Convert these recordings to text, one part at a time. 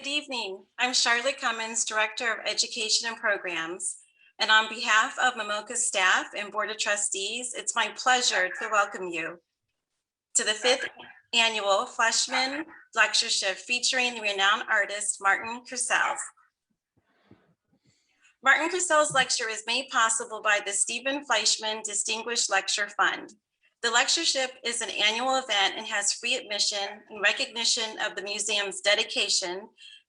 Good evening. I'm Charlotte Cummins, Director of Education and Programs. And on behalf of MMoCA staff and Board of Trustees, it's my pleasure to welcome you to the 5th Annual Fleischman Lectureship featuring the renowned artist Martin Kersels. Martin Kersels' lecture is made possible by the Stephen Fleischman Distinguished Lecture Fund. The lectureship is an annual event and has free admission in recognition of the museum's dedication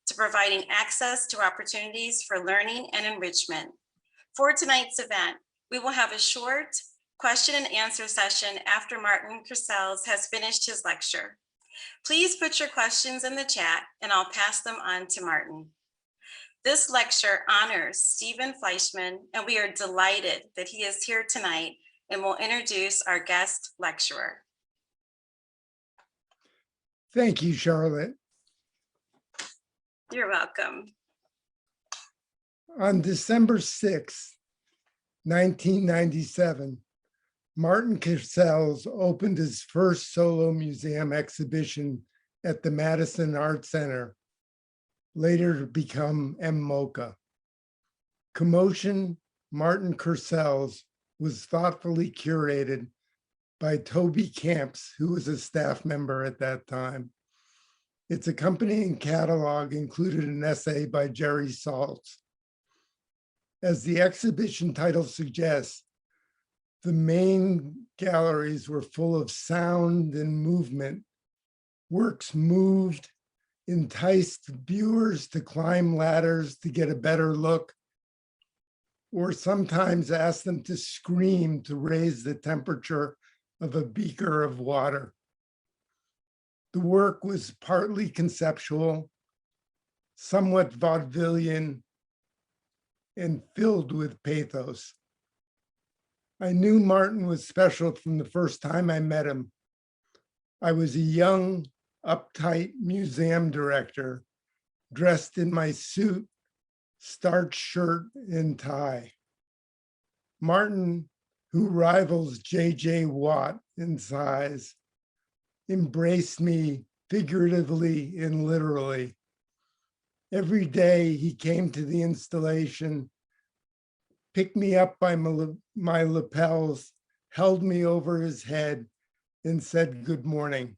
to providing access to opportunities for learning and enrichment. For tonight's event, we will have a short question and answer session after Martin Kersels has finished his lecture. Please put your questions in the chat and I'll pass them on to Martin. This lecture honors Stephen Fleischman, and we are delighted that he is here tonight and will introduce our guest lecturer. Thank you, Charlotte. You're welcome. On December 6, 1997, Martin Kersels opened his first solo museum exhibition at the Madison Art Center, later to become MMoCA. Commotion, Martin Kersels, was thoughtfully curated by Toby Camps, who was a staff member at that time. Its accompanying catalog included an essay by Jerry Saltz. As the exhibition title suggests, the main galleries were full of sound and movement. Works moved, enticed viewers to climb ladders to get a better look, or sometimes asked them to scream to raise the temperature of a beaker of water. The work was partly conceptual, somewhat vaudevillian, and filled with pathos. I knew Martin was special from the first time I met him. I was a young, uptight museum director, dressed in my suit, starched shirt, and tie. Martin, who rivals J.J. Watt in size, embraced me figuratively and literally. Every day he came to the installation, picked me up by my lapels, held me over his head, and said good morning.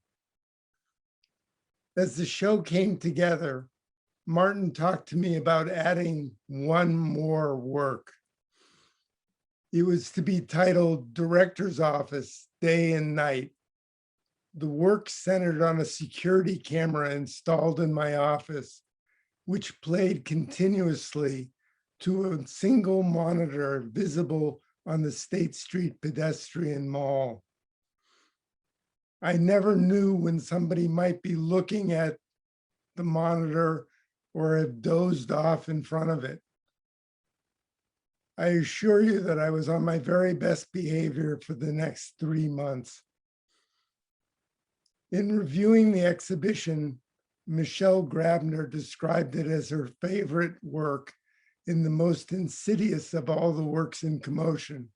As the show came together, Martin talked to me about adding one more work. It was to be titled Director's Office, Day and Night. The work centered on a security camera installed in my office, which played continuously to a single monitor visible on the State Street pedestrian mall. I never knew when somebody might be looking at the monitor or have dozed off in front of it. I assure you that I was on my very best behavior for the next 3 months. In reviewing the exhibition, Michelle Grabner described it as her favorite work and the most insidious of all the works in Commotion.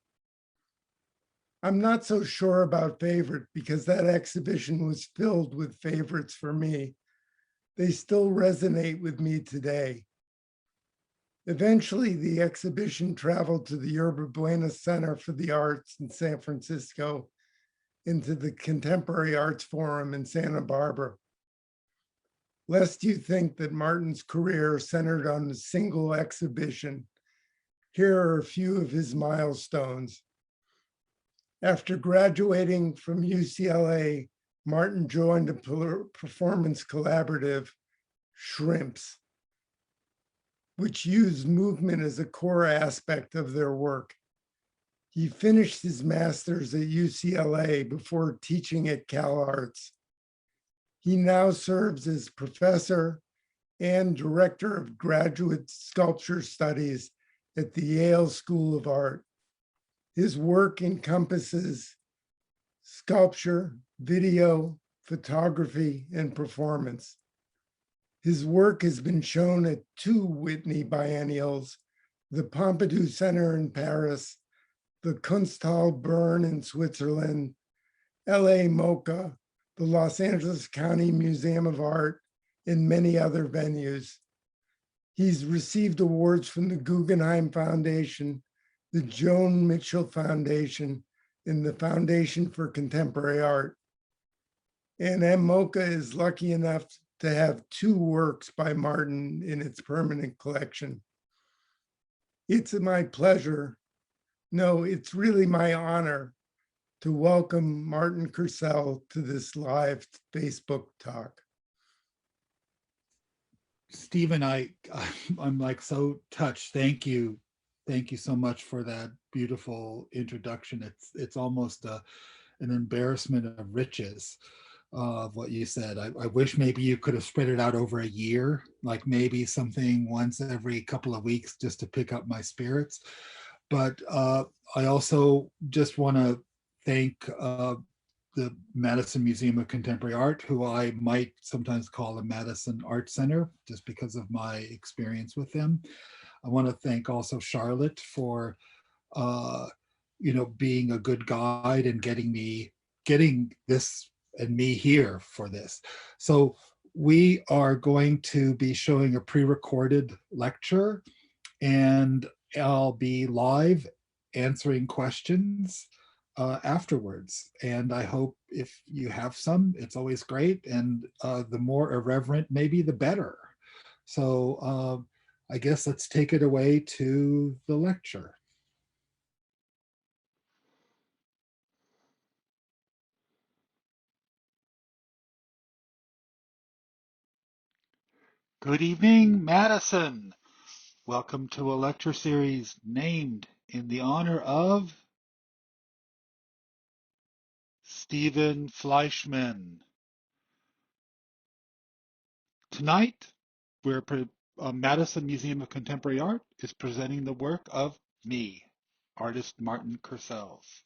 I'm not so sure about favorite because that exhibition was filled with favorites for me. They still resonate with me today. Eventually, the exhibition traveled to the Yerba Buena Center for the Arts in San Francisco, into the Contemporary Arts Forum in Santa Barbara. Lest you think that Martin's career centered on a single exhibition, here are a few of his milestones. After graduating from UCLA, Martin joined a performance collaborative, Shrimps, which used movement as a core aspect of their work. He finished his master's at UCLA before teaching at CalArts. He now serves as professor and director of graduate sculpture studies at the Yale School of Art. His work encompasses sculpture, video, photography, and performance. His work has been shown at 2 Whitney biennials, the Pompidou Center in Paris, the Kunsthalle Bern in Switzerland, LA MoCA, the Los Angeles County Museum of Art, in many other venues. He's received awards from the Guggenheim Foundation, the Joan Mitchell Foundation, and the Foundation for Contemporary Art. And MMoCA is lucky enough to have 2 works by Martin in its permanent collection. It's my pleasure, no, it's really my honor to welcome Martin Kersels to this live Facebook talk. Stephen, I'm like so touched. Thank you. Thank you so much for that beautiful introduction. It's almost an embarrassment of riches of what you said. I wish maybe you could have spread it out over a year, like maybe something once every couple of weeks just to pick up my spirits. But I also just want to thank the Madison Museum of Contemporary Art, who I might sometimes call the Madison Art Center, just because of my experience with them. I want to thank also Charlotte for, being a good guide and getting this and me here for this. So we are going to be showing a pre-recorded lecture, and I'll be live answering questions afterwards. And I hope if you have some, it's always great. And the more irreverent, maybe the better. So I guess let's take it away to the lecture. Good evening, Madison. Welcome to a lecture series named in the honor of Stephen Fleischman. Tonight, Madison Museum of Contemporary Art is presenting the work of me, artist Martin Kersels.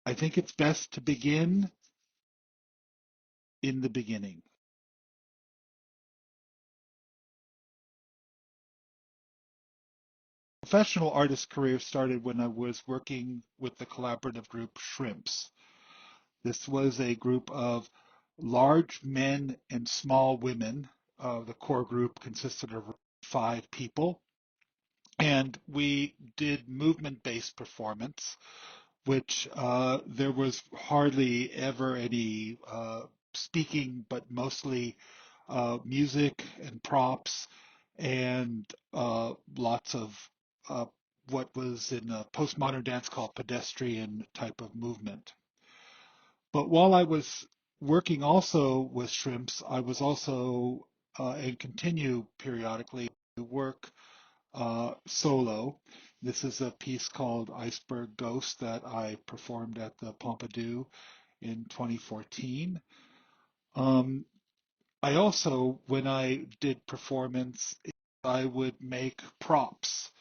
I think it's best to begin in the beginning. Professional artist career started when I was working with the collaborative group Shrimps. This was a group of large men and small women. The core group consisted of 5 people. And we did movement-based performance, which there was hardly ever any speaking, but mostly music and props and lots of what was in a postmodern dance called pedestrian type of movement. But while I was working also with Shrimps, I was also and continue periodically to work solo. This is a piece called Iceberg Ghost that I performed at the Pompidou in 2014. I also, when I did performance, I would make props.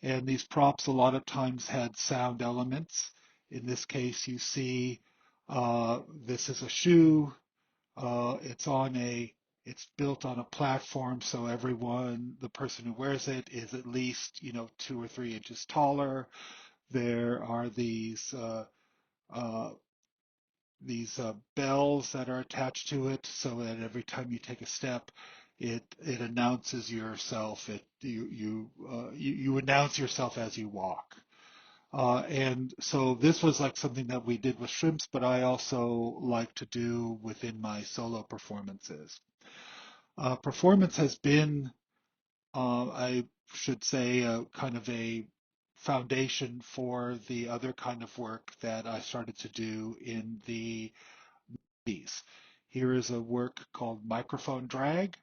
And these props a lot of times had sound elements. In this case, you see this is a shoe. It's built on a platform, so the person who wears it is at least 2 or 3 inches taller. There are these bells that are attached to it, so that every time you take a step, it announces yourself. You announce yourself as you walk. And so this was like something that we did with Shrimps, but I also like to do within my solo performances. Performance has been, I should say, kind of a foundation for the other kind of work that I started to do in the 90s. Here is a work called Microphone Drag.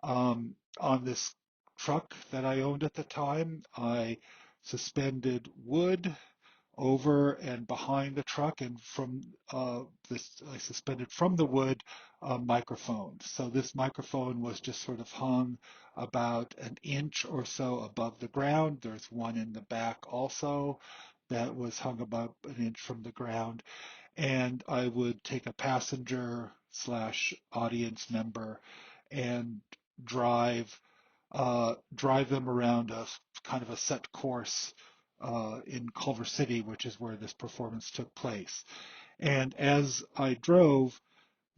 On this truck that I owned at the time, I suspended wood over and behind the truck, and from this, I suspended from the wood a microphone. So this microphone was just sort of hung about an inch or so above the ground. There's one in the back also that was hung about an inch from the ground. And I would take a passenger slash audience member and drive them around a kind of a set course in Culver City, which is where this performance took place. And as I drove,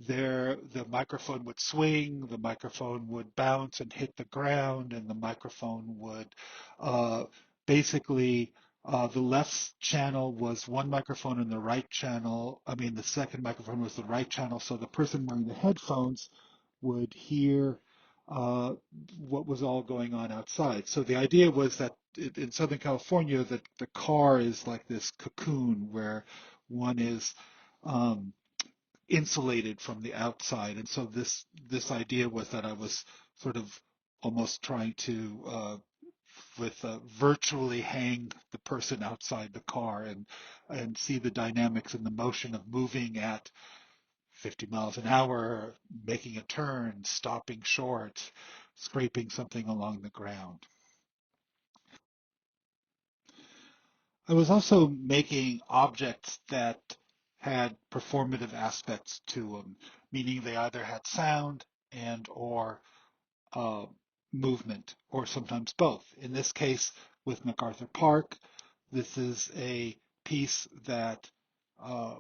the microphone would swing, the microphone would bounce and hit the ground, and the microphone would basically the left channel was one microphone and the right channel, I mean, the second microphone was the right channel, so the person wearing the headphones would hear uh, what was all going on outside. So the idea was that in Southern California, that the car is like this cocoon where one is um, insulated from the outside. And so this idea was that I was sort of almost trying to virtually hang the person outside the car and see the dynamics and the motion of moving at 50 miles an hour, making a turn, stopping short, scraping something along the ground. I was also making objects that had performative aspects to them, meaning they either had sound and or uh, movement, or sometimes both. In this case, with Macarthur Park, this is a piece that uh,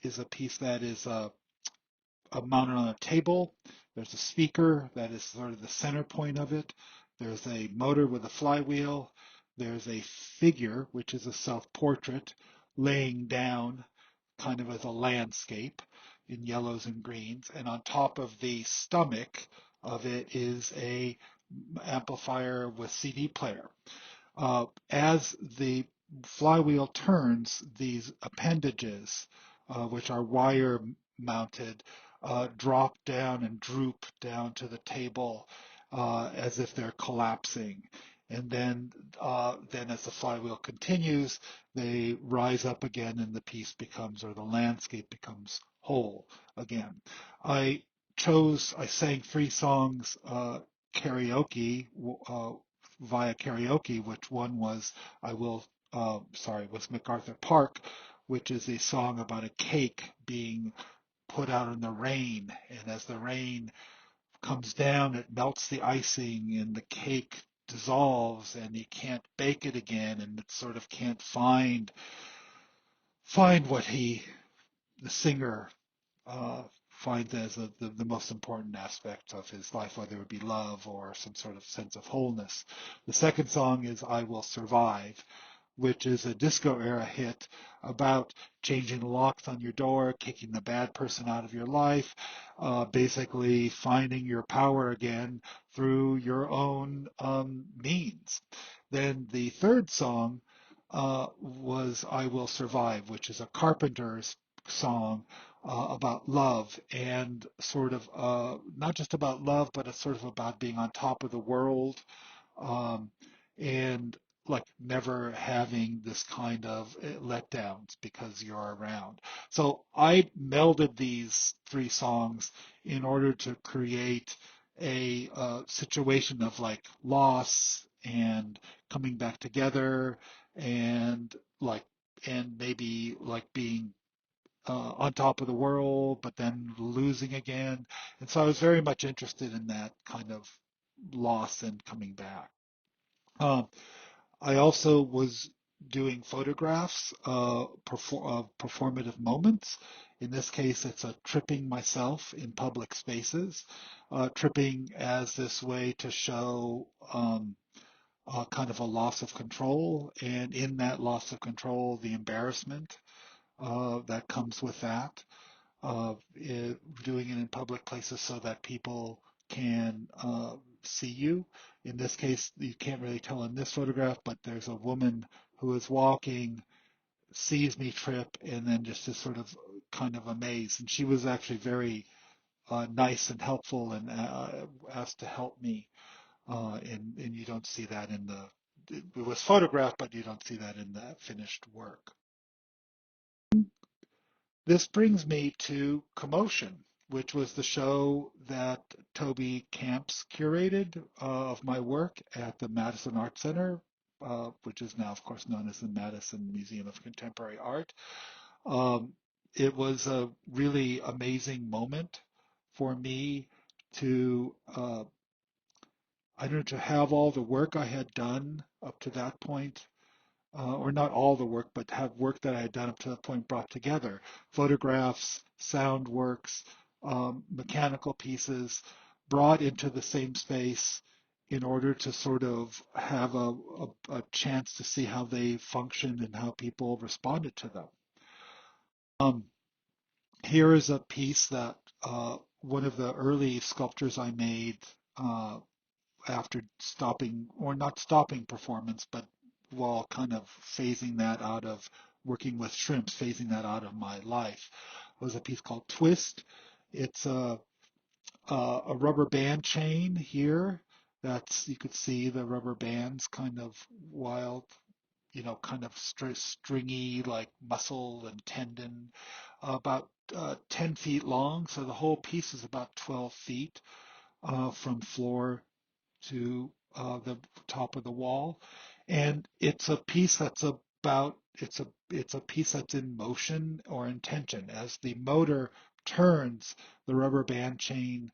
is mounted on a table. There's a speaker that is sort of the center point of it. There's a motor with a flywheel. There's a figure, which is a self-portrait, laying down kind of as a landscape in yellows and greens. And on top of the stomach of it is a amplifier with CD player. As the flywheel turns, these appendages, which are wire mounted, drop down and droop down to the table as if they're collapsing. And then as the flywheel continues, they rise up again and the piece becomes, or the landscape becomes whole again. I sang 3 songs karaoke via karaoke, which one was was MacArthur Park, which is a song about a cake being put out in the rain, and as the rain comes down, it melts the icing, and the cake dissolves, and you can't bake it again, and it sort of can't find what the singer finds as the most important aspect of his life, whether it be love or some sort of sense of wholeness. The second song is I Will Survive, which is a disco era hit about changing the locks on your door, kicking the bad person out of your life, basically finding your power again through your own means. Then the third song was I Will Survive, which is a Carpenter's song about love and sort of not just about love, but it's sort of about being on top of the world um, and like never having this kind of letdowns because you're around. So I melded these 3 songs in order to create a situation of like loss and coming back together and like and maybe like being on top of the world, but then losing again. And so I was very much interested in that kind of loss and coming back. Um, I also was doing photographs of performative moments. In this case, it's a tripping myself in public spaces, tripping as this way to show kind of a loss of control, and in that loss of control, the embarrassment that comes with that. Doing it in public places so that people can see you. In this case, you can't really tell in this photograph, but there's a woman who is walking, sees me trip, and then just is sort of kind of amazed. And she was actually very nice and helpful and asked to help me. And you don't see that in it was photographed, but you don't see that in the finished work. This brings me to Commotion, which was the show that Toby Camps curated of my work at the Madison Art Center, which is now, of course, known as the Madison Museum of Contemporary Art. Um, it was a really amazing moment for me to, I don't know, to have all the work I had done up to that point or not all the work, but have work that I had done up to that point brought together. Photographs, sound works, mechanical pieces brought into the same space in order to sort of have a chance to see how they functioned and how people responded to them. Here is a piece that one of the early sculptures I made after stopping, or not stopping performance, but while kind of phasing that out of working with shrimps, phasing that out of my life, was a piece called Twist. It's a rubber band chain here. That's, you could see the rubber bands kind of wild, kind of stringy, like muscle and tendon, about 10 feet long. So the whole piece is about 12 feet from floor to the top of the wall, and it's a piece that's about it's a piece that's in motion or in tension. As the motor turns, the rubber band chain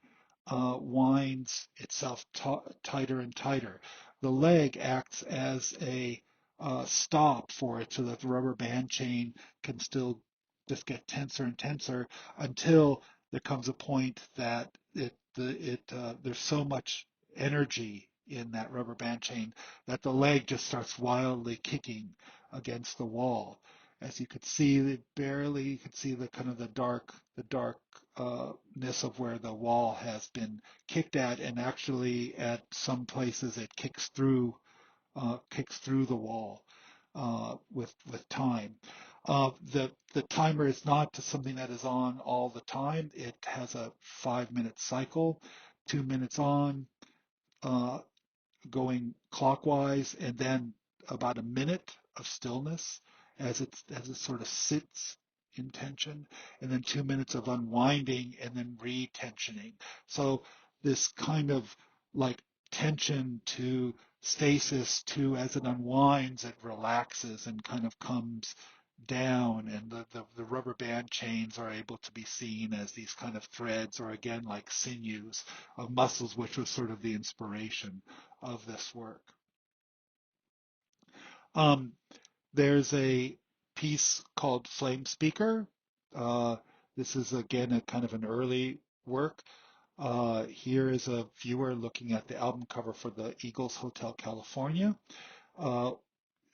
winds itself tighter and tighter. The leg acts as a stop for it, so that the rubber band chain can still just get tenser and tenser until there comes a point that there's so much energy in that rubber band chain that the leg just starts wildly kicking against the wall. As you could see, you could see the kind of the darkness of where the wall has been kicked at, and actually at some places it kicks through the wall with time. The timer is not something that is on all the time. It has a 5-minute cycle, 2 minutes on, uh, going clockwise, and then about a minute of stillness as it sort of sits in tension, and then 2 minutes of unwinding and then re-tensioning. So this kind of like tension to stasis to, as it unwinds, it relaxes and kind of comes down, and the rubber band chains are able to be seen as these kind of threads, or again like sinews of muscles, which was sort of the inspiration of this work. Um, there's a piece called Flame Speaker. This is again a kind of an early work. Here is a viewer looking at the album cover for the Eagles Hotel California. Uh,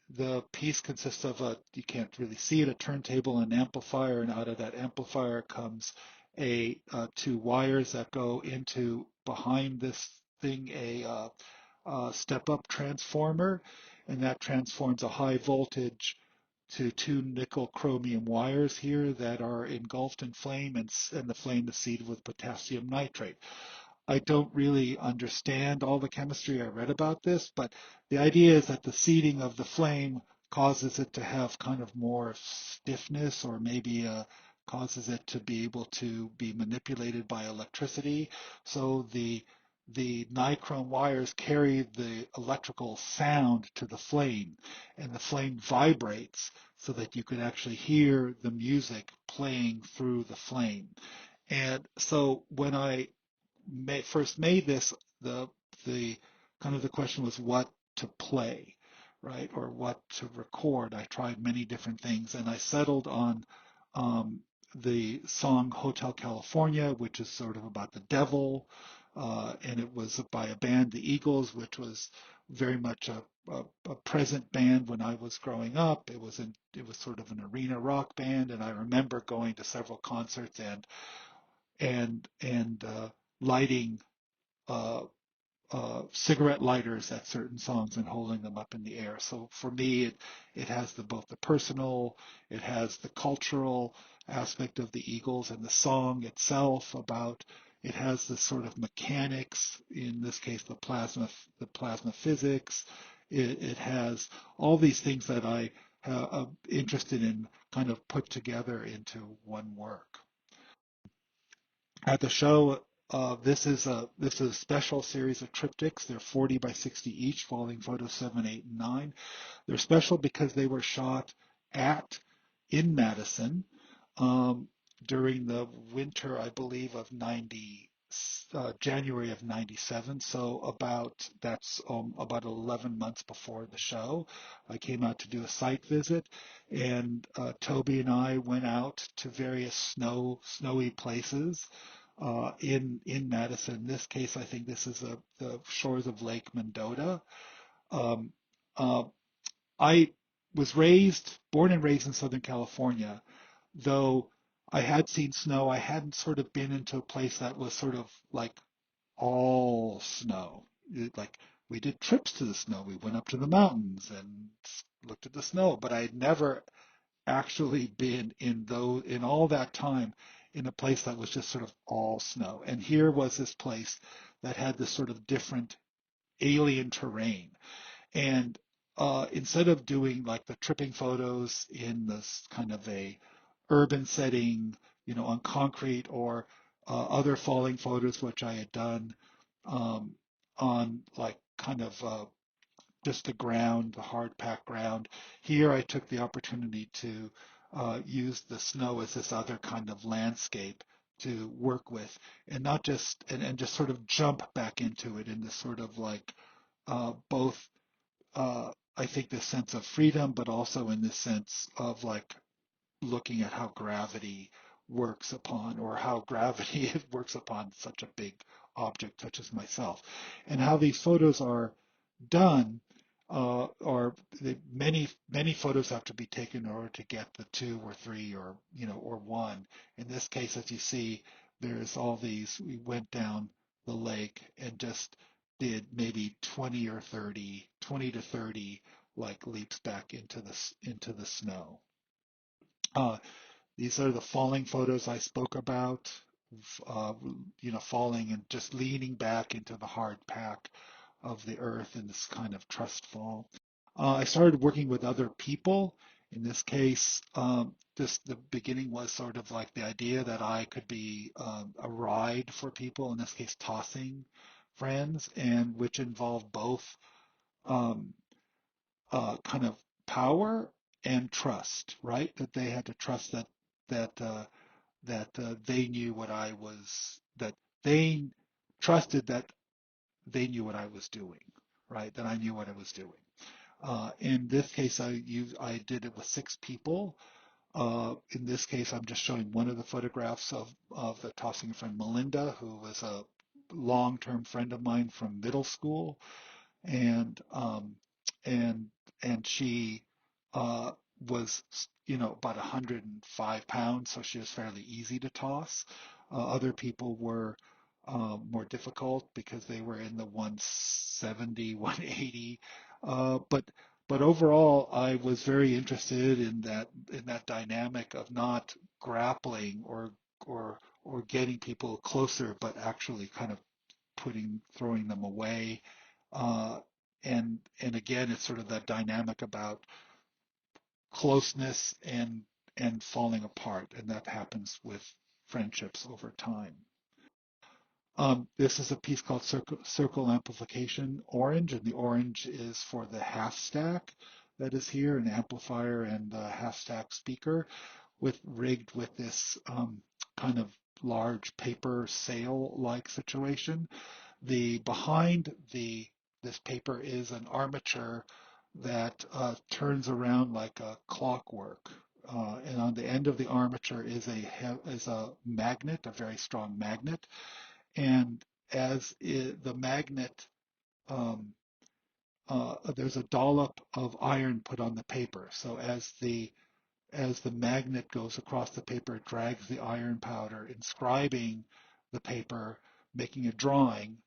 the piece consists of you can't really see it, a turntable and amplifier, and out of that amplifier comes two wires that go into behind this thing, a step-up transformer, and that transforms a high voltage to two nickel chromium wires here that are engulfed in flame, and the flame is seeded with potassium nitrate. I don't really understand all the chemistry. I read about this, but the idea is that the seeding of the flame causes it to have kind of more stiffness, or maybe causes it to be able to be manipulated by electricity. So the nichrome wires carry the electrical sound to the flame, and the flame vibrates so that you can actually hear the music playing through the flame. And so when I first made this, the kind of the question was what to play, right, or what to record. I tried many different things, and I settled on the song Hotel California, which is sort of about the devil, and it was by a band, the Eagles, which was very much a present band when I was growing up. It was sort of an arena rock band, and I remember going to several concerts and lighting uh, cigarette lighters at certain songs and holding them up in the air. So for me, it has both the personal, it has the cultural aspect of the Eagles, and the song itself it has the sort of mechanics, in this case the plasma physics. It has all these things that I'm interested in, kind of put together into one work. At the show, this is a special series of triptychs. They're 40 by 60 each, following photos 7, 8, and 9. They're special because they were shot in Madison during the winter, I believe, of January of 97. So that's about 11 months before the show. I came out to do a site visit, and Toby and I went out to various snowy places in Madison. In this case, I think this is the shores of Lake Mendota. Um, uh, I was born and raised in Southern California, though I had seen snow. I hadn't sort of been into a place that was sort of like all snow. Like we did trips to the snow. We went up to the mountains and looked at the snow, but I had never actually been in all that time in a place that was just sort of all snow. And here was this place that had this sort of different alien terrain. And instead of doing like the tripping photos in this kind of a urban setting, on concrete or other falling photos, which I had done um, on like kind of just the ground, the hard packed ground. Here I took the opportunity to use the snow as this other kind of landscape to work with, and not just and just sort of jump back into it in this sort of like both I think this sense of freedom, but also in this sense of like looking at how gravity works upon, or how gravity works upon such a big object such as myself, and how these photos are done. Or many photos have to be taken in order to get the two or three or or one. In this case, as you see, there's all these. We went down the lake and just did maybe 20 to 30 like leaps back into the snow. Uh, these are the falling photos I spoke about, uh, falling and just leaning back into the hard pack of the earth in this kind of trust fall. I started working with other people. In this case, the beginning was sort of like the idea that I could be a ride for people, in this case, tossing friends, and which involved both um, kind of power and trust, right? That they had to trust that they knew what I was, that they trusted that they knew what I was doing, right? That I knew what I was doing. In this case, I did it with 6 people. In this case, I'm just showing one of the photographs of the tossing friend Melinda, who was a long-term friend of mine from middle school, and and she uh, was about 105 pounds, so she was fairly easy to toss. Other people were more difficult because they were in the 170, 180. But overall, I was very interested in that dynamic of not grappling or getting people closer, but actually kind of throwing them away. Uh, and again, it's sort of that dynamic about closeness and falling apart, and that happens with friendships over time. This is a piece called Circle Amplification Orange, and the orange is for the half stack that is here, an amplifier and a half stack speaker rigged with this kind of large paper sail-like situation. Behind this paper is an armature that turns around like a clockwork. And on the end of the armature is a magnet, a very strong magnet. And the magnet, um, there's a dollop of iron put on the paper. So as the magnet goes across the paper, it drags the iron powder, inscribing the paper, making a drawing,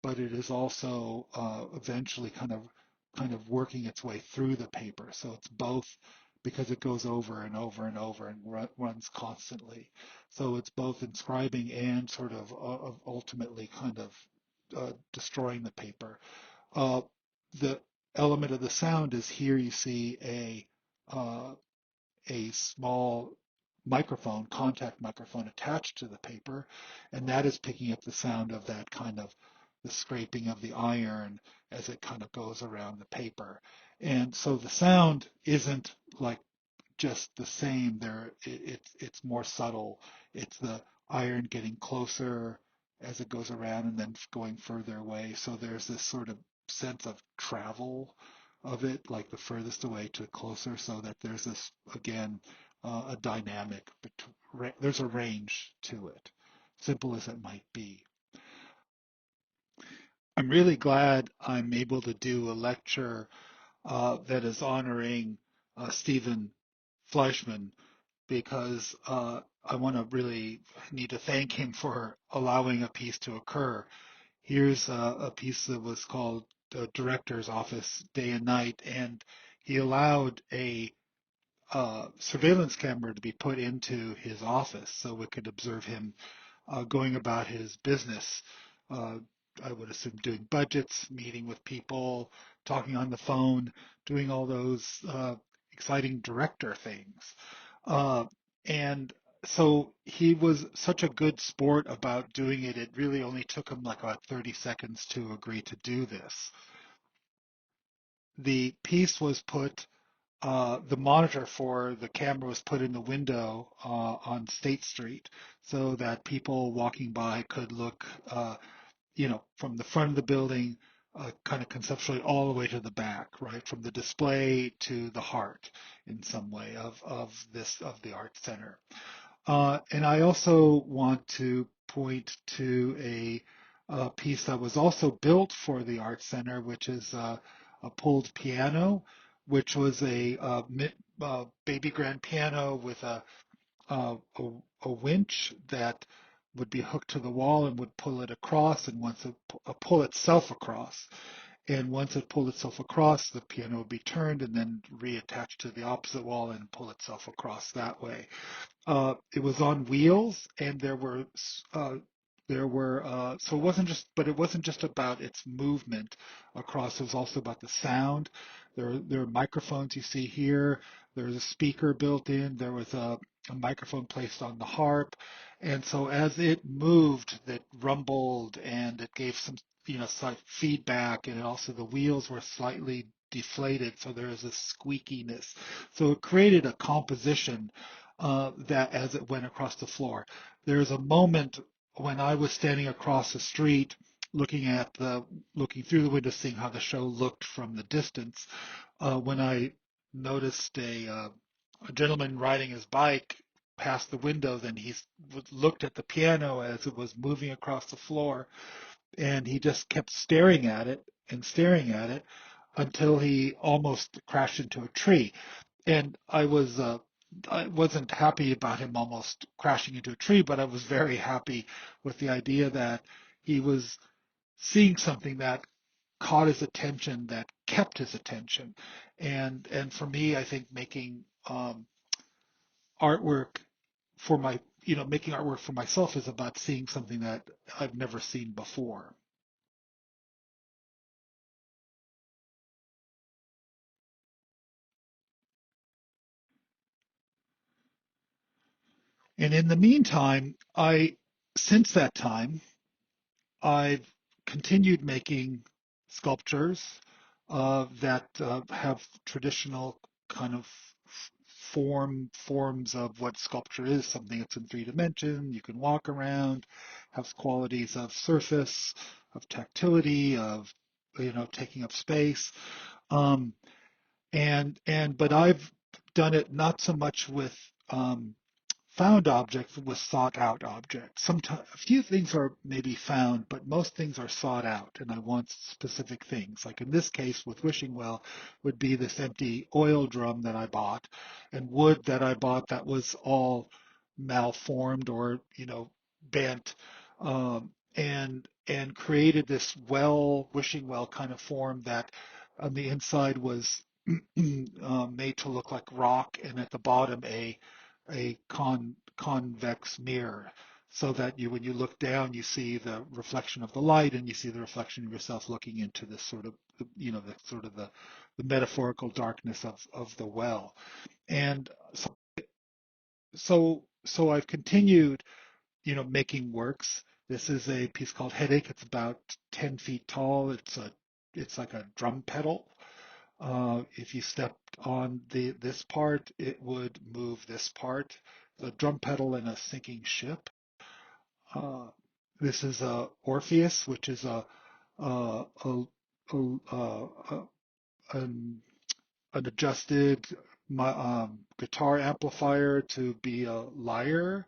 but it is also eventually kind of working its way through the paper. So it's both, because it goes over and over and over and runs constantly. So it's both inscribing and sort of ultimately kind of destroying the paper. Uh, the element of the sound is here you see uh, a small microphone, contact microphone attached to the paper, and that is picking up the sound of that kind of the scraping of the iron as it kind of goes around the paper. And so the sound isn't like just the same. It's more subtle. It's the iron getting closer as it goes around and then going further away. So there's this sort of sense of travel of it, like the furthest away to closer, so that there's this again a dynamic. There's a range to it. simple as it might be. I'm really glad I'm able to do a lecture that is honoring Stephen Fleischman, because I want to really need to thank him for allowing a piece to occur. Here's a piece that was called the Director's Office Day and Night, and he allowed a surveillance camera to be put into his office so we could observe him going about his business. Uh, I would assume doing budgets, meeting with people, talking on the phone, doing all those exciting director things. Uh, and so he was such a good sport about doing it. It really only took him like about 30 seconds to agree to do this. The piece was put the monitor for the camera was put in the window on State Street so that people walking by could look, from the front of the building, kind of conceptually all the way to the back, right, from the display to the heart in some way of the art center. And I also want to point to a piece that was also built for the Art Center, which is a pulled piano, which was a baby grand piano with a, a winch that would be hooked to the wall and would pull it across, and once it pull itself across. And once it pulled itself across, the piano would be turned and then reattached to the opposite wall and pull itself across that way. It was on wheels, and so it wasn't just about its movement across. It was also about the sound. There are microphones you see here. There's a speaker built in. There was a microphone placed on the harp, and so as it moved, it rumbled and it gave some, slight feedback, and also the wheels were slightly deflated, so there was a squeakiness. So it created a composition that as it went across the floor. There's a moment when I was standing across the street looking through the window, seeing how the show looked from the distance, when I noticed a gentleman riding his bike past the window. Then he looked at the piano as it was moving across the floor, and he just kept staring at it and staring at it until he almost crashed into a tree. And I wasn't happy about him almost crashing into a tree, but I was very happy with the idea that he was seeing something that caught his attention, that kept his attention. And for me, I think making artwork making artwork for myself is about seeing something that I've never seen before. And in the meantime, since that time, I've continued making sculptures that have traditional kind of forms of what sculpture is, something that's in 3 dimensions, you can walk around, has qualities of surface, of tactility, of taking up space. Um, but I've done it not so much with found objects, with sought out objects. Sometimes a few things are maybe found, but most things are sought out, and I want specific things. Like in this case with Wishing Well would be this empty oil drum that I bought, and wood that I bought that was all malformed or bent, and created this wishing well kind of form that on the inside was made to look like rock, and at the bottom convex mirror, so that when you look down, you see the reflection of the light, and you see the reflection of yourself looking into this sort of, the metaphorical darkness of the well. And so I've continued, making works. This is a piece called Headache. It's about 10 feet tall. It's like a drum pedal. If you stepped on this part, it would move this part. The drum pedal in a sinking ship. Uh, this is Orpheus, which is a, a, a an, an adjusted guitar amplifier to be a lyre.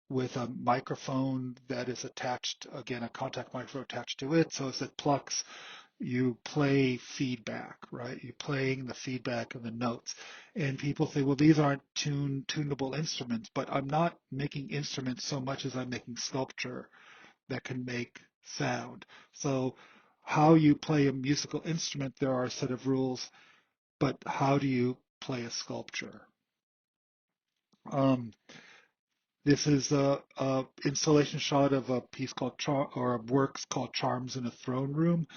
with a microphone that is attached, again, a contact microphone attached to it. So as it plucks, you play feedback, right? You're playing the feedback of the notes. And people say, well, these aren't tunable instruments, but I'm not making instruments so much as I'm making sculpture that can make sound. So how you play a musical instrument, there are a set of rules, but how do you play a sculpture? Um, this is a installation shot of a piece called or a works called Charms in a Throne Room.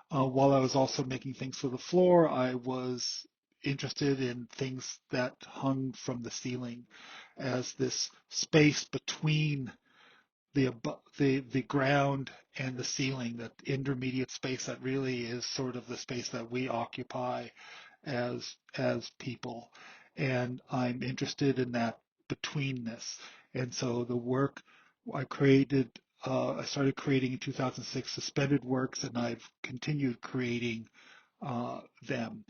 While I was also making things for the floor, I was interested in things that hung from the ceiling as this space between the ground and the ceiling, that intermediate space that really is sort of the space that we occupy as people. And I'm interested in that betweenness. And so the work I created, I started creating in 2006 suspended works, and I've continued creating them.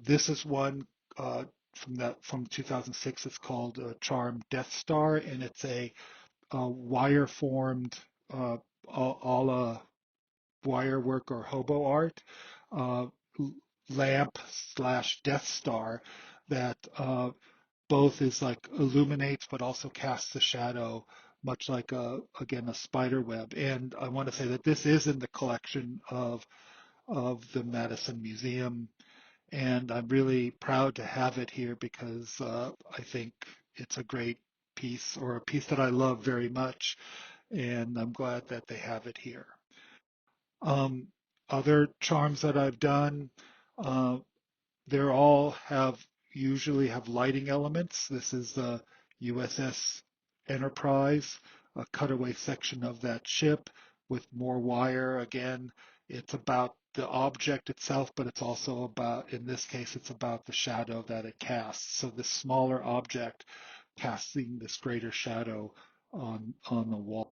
This is one from 2006. It's called Charm Death Star, and it's a wire formed a la wire work or hobo art uh, lamp slash Death Star that both is like illuminates but also casts a shadow, much like again a spider web. And I want to say that this is in the collection of the Madison Museum, and I'm really proud to have it here because I think it's a great piece, or a piece that I love very much, and I'm glad that they have it here. Um, Other charms that I've done, uh, they're all usually have lighting elements. This is the USS Enterprise, a cutaway section of that ship with more wire. Again, it's about the object itself, but it's also about, in this case, it's about the shadow that it casts. So this smaller object casting this greater shadow on the wall.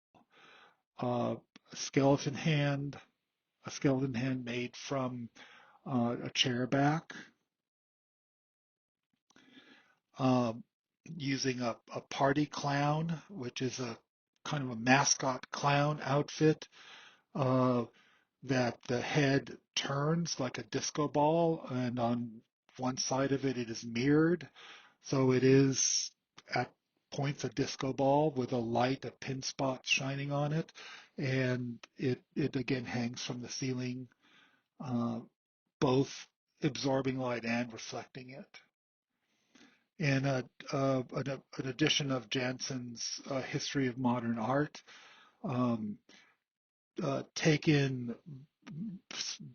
A skeleton hand, made from a chair back, um, using a party clown, which is a kind of a mascot clown outfit, uh, that the head turns like a disco ball, and on one side of it, it is mirrored. So it is at points a disco ball with a light, a pin spot shining on it. And it again hangs from the ceiling, uh, both absorbing light and reflecting it. And an edition of Jansen's History of Modern Art, um, taken,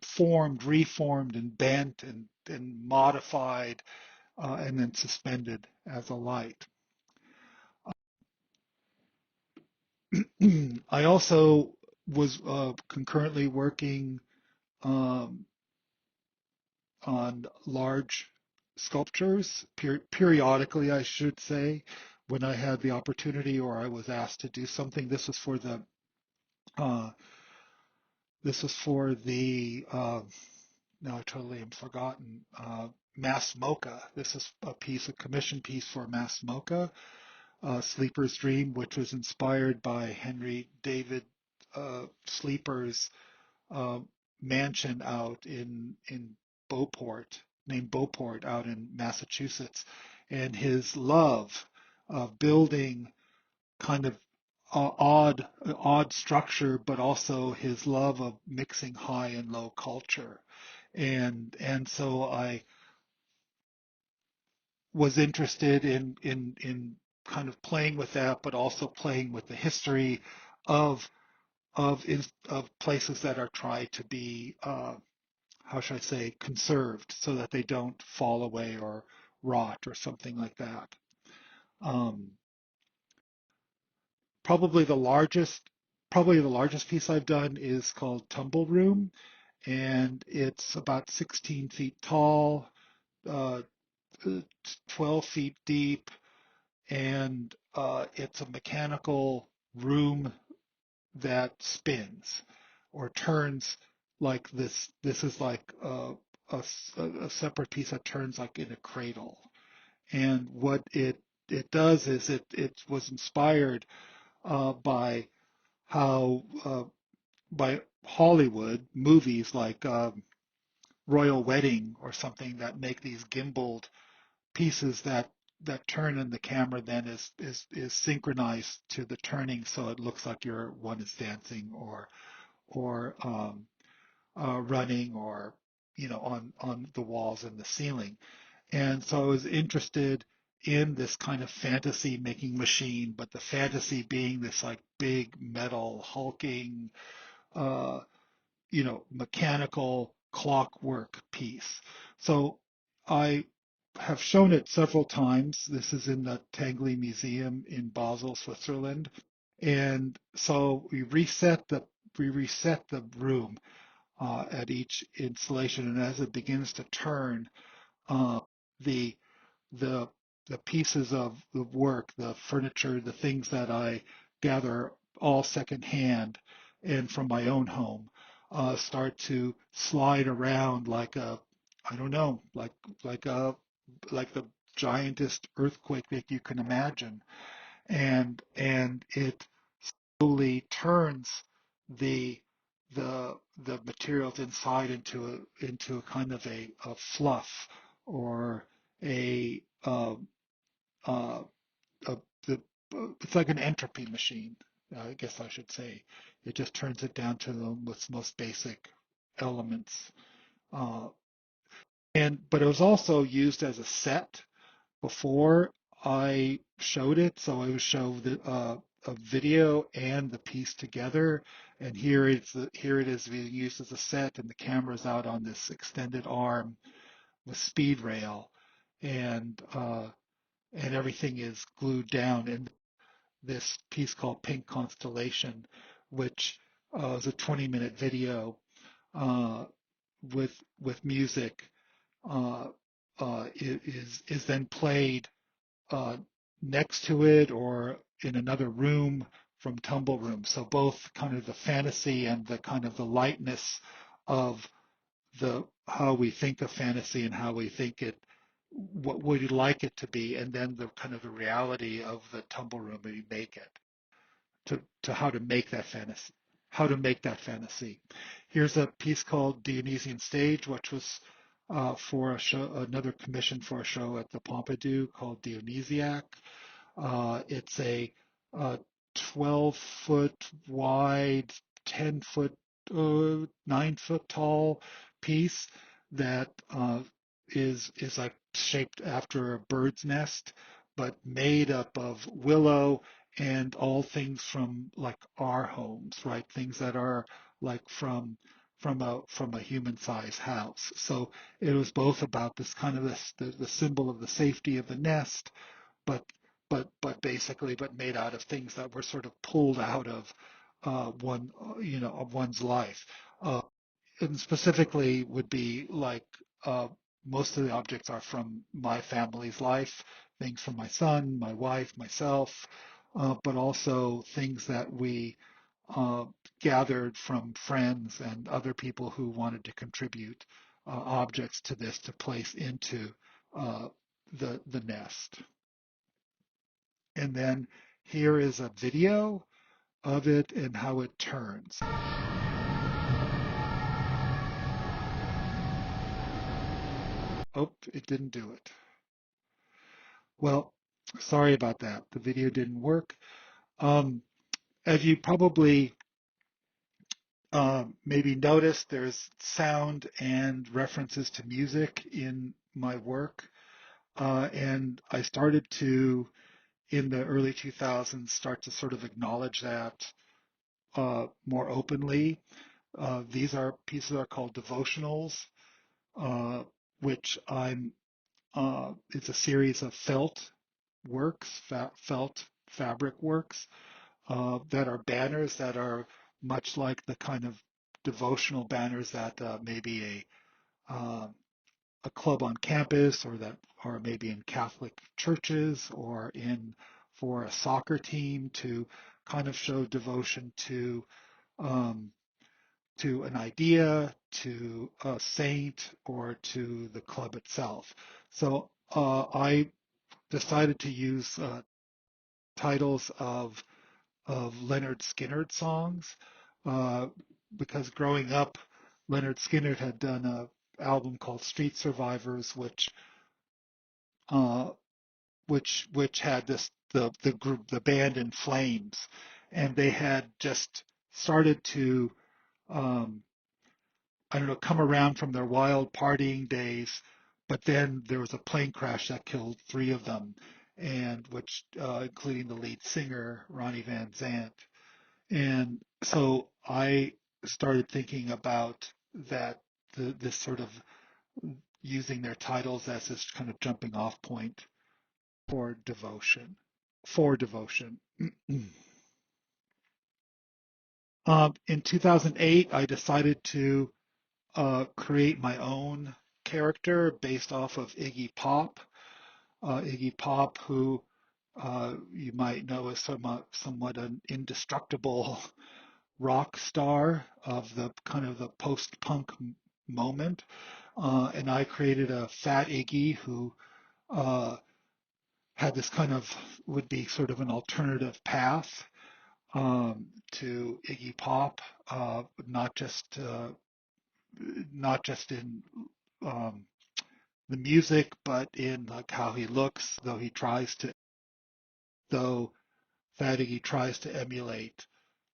formed, reformed, and bent and modified, and then suspended as a light. I also was concurrently working um, on large sculptures, periodically, I should say, when I had the opportunity or I was asked to do something. Uh, this was for the now I totally am forgotten, MMoCA. This is a commission piece for MMoCA, Sleeper's Dream, which was inspired by Henry David Sleeper's uh, mansion out in Beauport, named Beauport, out in Massachusetts, and his love of building kind of odd structure, but also his love of mixing high and low culture. And so I was interested in kind of playing with that, but also playing with the history of of places that are tried to be, how should I say, conserved, so that they don't fall away or rot or something like that. Um, probably the largest Probably the largest piece I've done is called Tumble Room, and it's about 16 feet tall, uh, 12 feet deep, and it's a mechanical room that spins or turns like this. This is like a separate piece that turns like in a cradle. And what it it does is it was inspired by how by Hollywood movies like Royal Wedding or something that make these gimbaled pieces that turn, and the camera then is synchronized to the turning, so it looks like one is dancing or running, or on the walls and the ceiling. And so I was interested in this kind of fantasy making machine, but the fantasy being this like big metal hulking uh, mechanical clockwork piece. So I have shown it several times. This is in the Tangley Museum in Basel, Switzerland. And so we reset the room at each installation, and as it begins to turn, the the the pieces of the work, the furniture, the things that I gather all secondhand and from my own home, start to slide around like I don't know, like a like the giantest earthquake that you can imagine, and it slowly turns the the materials inside into a kind of a fluff, or a uh, a the it's like an entropy machine, I guess I should say. It just turns it down to the most basic elements. Uh, but it was also used as a set before I showed it. So I would show a video and the piece together. And here it is being used as a set, and the camera's out on this extended arm with speed rail, and everything is glued down in this piece called Pink Constellation, which is a 20-minute video uh, with music. Uh, is then played uh, next to it or in another room from Tumble Room. So both kind of the fantasy and the kind of the lightness of the how we think of fantasy and how we think it, what would you like it to be, and then the kind of the reality of the Tumble Room and you make it to how to make that fantasy. Here's a piece called Dionysian Stage, which was for a show, another commission for a show at the Pompidou called Dionysiac. It's a 12-foot wide, 10-foot, 9-foot tall piece that is like shaped after a bird's nest, but made up of willow and all things from like our homes, right? Things that are like from a human-sized house. So it was both about this kind of the symbol of the safety of the nest, but but made out of things that were sort of pulled out of of one's life. Uh, and specifically would be like most of the objects are from my family's life, things from my son, my wife, myself, but also things that we uh, gathered from friends and other people who wanted to contribute objects to this to place into uh, the nest. And then here is a video of it and how it turns. Oh, it didn't do it. Well, sorry about that. The video didn't work. Um, as you probably maybe noticed, there's sound and references to music in my work. And I started to, in the early 2000s, start to sort of acknowledge that more openly. These are pieces that are called Devotionals, uh, which it's a series of felt works, felt fabric works that are banners that are much like the kind of devotional banners that maybe a club on campus, or that are maybe in Catholic churches, or in for a soccer team to kind of show devotion um, to an idea, to a saint, or to the club itself. So I decided to use titles of Leonard Skinner songs, uh, because growing up, Leonard Skinner had done an album called Street Survivors, uh, which had the group, the band In Flames, and they had just started to um, I don't know, come around from their wild partying days, but then there was a plane crash that killed three of them, and which including the lead singer Ronnie Van Zant. And so I started thinking about that, this sort of using their titles as this kind of jumping off point for devotion. For devotion. In 2008, I decided to create my own character based off of Iggy Pop. Iggy Pop, who you might know as somewhat an indestructible rock star of the kind of the post-punk moment. And I created a fat Iggy who uh, had this kind of, would be sort of an alternative path to Iggy Pop, not just in um, the music, but in like how he looks, though Fat Iggy tries to emulate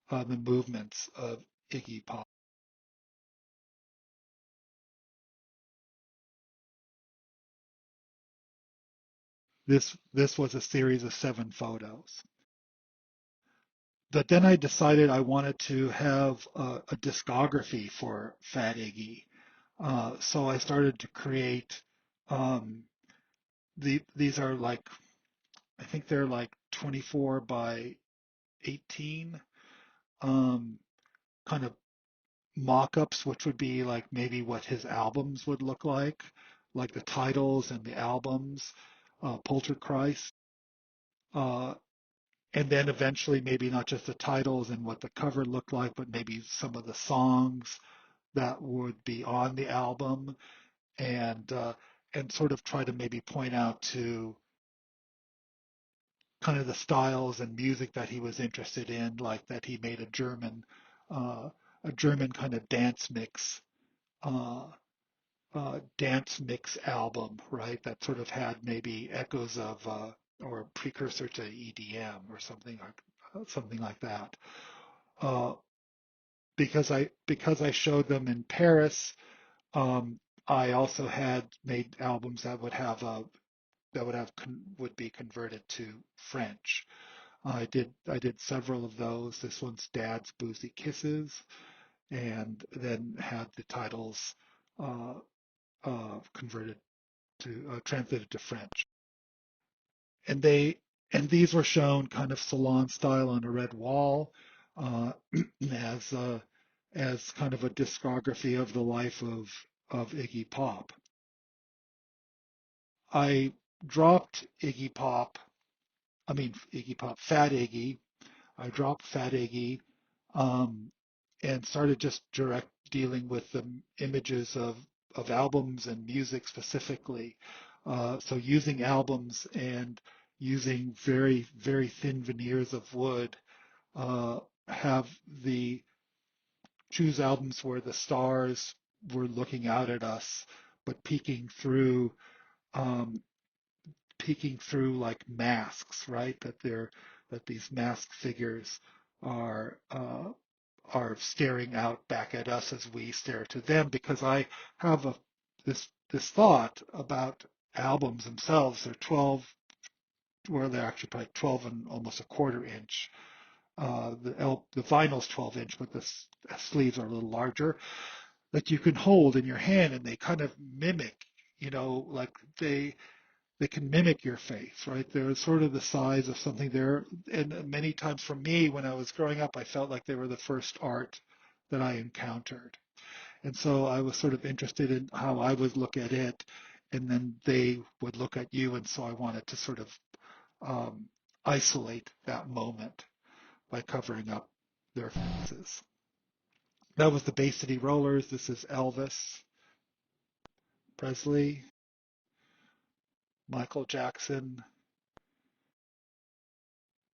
the movements of Iggy Pop. This was a series of 7 photos. But then I decided I wanted to have a discography for Fat Iggy. So I started to create, um, these are like, I think they're like 24 by 18, um, kind of mock-ups, which would be like maybe what his albums would look like the titles and the albums, Poltergeist, uh, and then eventually maybe not just the titles and what the cover looked like, but maybe some of the songs that would be on the album, and sort of try to maybe point out to kind of the styles and music that he was interested in, like that he made uh, a German kind of uh, dance mix album, right? That sort of had maybe echoes of or precursor to EDM or something like that. Uh, because I showed them in Paris, um, I also had made albums that would be converted to French. I did several of those. This one's Dad's Boozy Kisses, and then had the titles uh, converted to translated to French. And these were shown kind of salon style on a red wall, uh, as as kind of a discography of the life of Iggy Pop. I dropped Iggy Pop. I mean Iggy Pop, Fat Iggy. I dropped Fat Iggy, um, and started just direct dealing with the images of albums and music specifically. So using albums and using very, very thin veneers of wood, uh, have the choose albums where the stars were looking out at us, but um, peeking through like masks, right? That these masked figures are staring out back at us as we stare to them. Because I have this thought about albums themselves. They're 12, well, they're actually probably 12 and almost a quarter inch. The vinyl's 12-inch, but the sleeves are a little larger, that you can hold in your hand, and they kind of mimic, like they can mimic your face, right? They're sort of the size of something there. And many times for me, when I was growing up, I felt like they were the first art that I encountered. And so I was sort of interested in how I would look at it, and then they would look at you. And so I wanted to sort of um, isolate that moment by covering up their faces. That was the Bay City Rollers. This is Elvis Presley, Michael Jackson,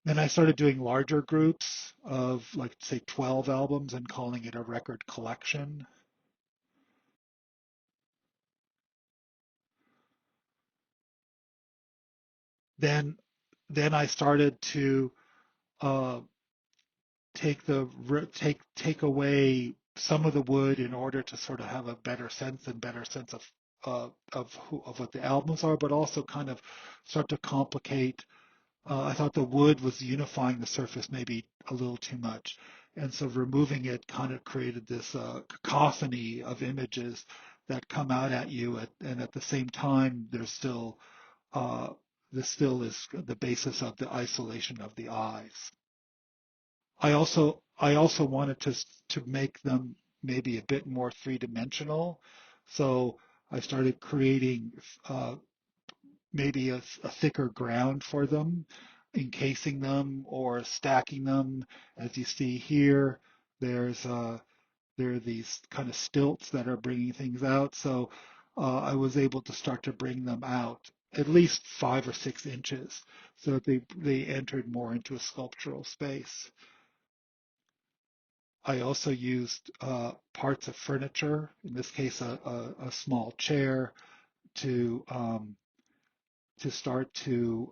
Then I started doing larger groups of, like, say, 12 albums and calling it a record collection. Then, then I started to uh, take away some of the wood in order to sort of have a better sense of what the albums are, but also kind of start to complicate. I thought the wood was unifying the surface maybe a little too much. And so removing it kind of created this cacophony of images that come out at you. And at the same time, uh, this still is the basis of the isolation of the eyes. I also wanted to make them maybe a bit more three-dimensional. So I started creating maybe a thicker ground for them, encasing them or stacking them. As you see here, there's there are these kind of stilts that are bringing things out. So I was able to start to bring them out at least 5 or 6 inches, so that they entered more into a sculptural space. I also used parts of furniture, in this case a small chair, to start to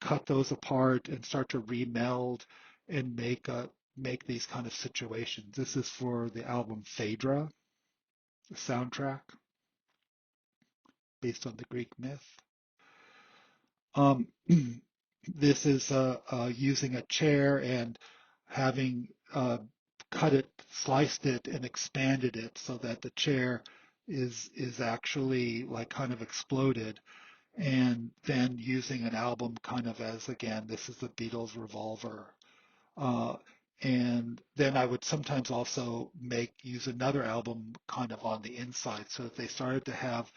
cut those apart and start to remeld and make these kind of situations. This is for the album Phaedra, the soundtrack based on the Greek myth. Um, this is using a chair and having cut it, sliced it, and expanded it so that the chair is actually like kind of exploded, and then using an album kind of as, again, this is the Beatles' Revolver. Uh, and then I would sometimes also use another album kind of on the inside, so that they started to have,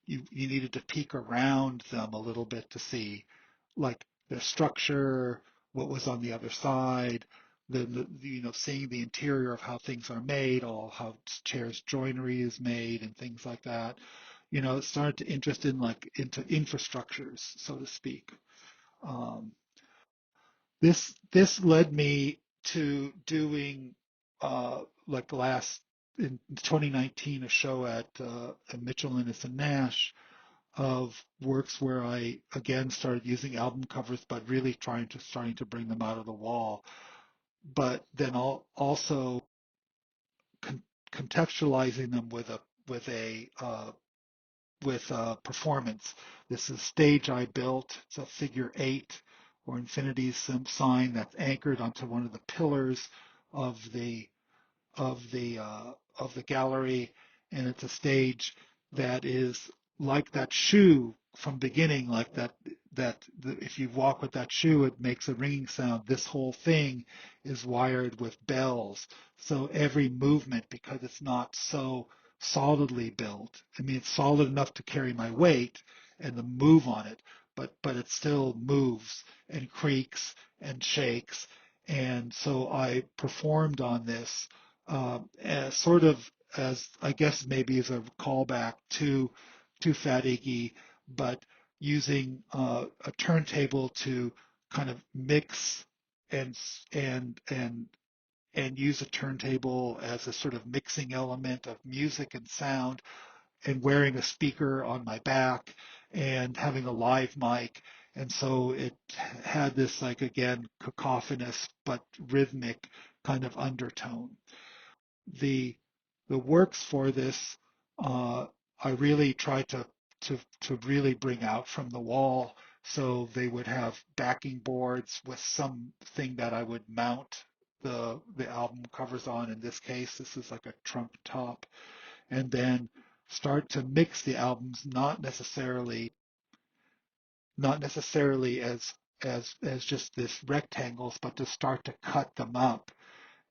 you needed to peek around them a little bit to see like their structure, what was on the other side, seeing the interior of how things are made, all how chairs joinery is made and things like that. It started to interest in like into infrastructures, so to speak. Um, this led me to doing like last in 2019 a show at Mitchell Innes and Nash of works where I again started using album covers, but really starting to bring them out of the wall. But then also con- contextualizing them with a performance. This is a stage I built. It's a figure 8 or infinity sign that's anchored onto one of the pillars of the of the of the gallery, and it's a stage that is like that shoe from beginning, like if you walk with that shoe, it makes a ringing sound. This whole thing is wired with bells, so every movement, because it's not so solidly built. I mean, it's solid enough to carry my weight and the move on it, but it still moves and creaks and shakes. And so I performed on this as sort of, as I guess maybe as a callback to Fat Iggy, but using a turntable to kind of mix and and and use a turntable as a sort of mixing element of music and sound, and wearing a speaker on my back and having a live mic. And so it had this, like, again, cacophonous but rhythmic kind of undertone. The the works for this, I really tried to really bring out from the wall. So they would have backing boards with something that I would mount the album covers on. In this case, this is like a trunk top, and then start to mix the albums, not necessarily as just this rectangles, but to start to cut them up,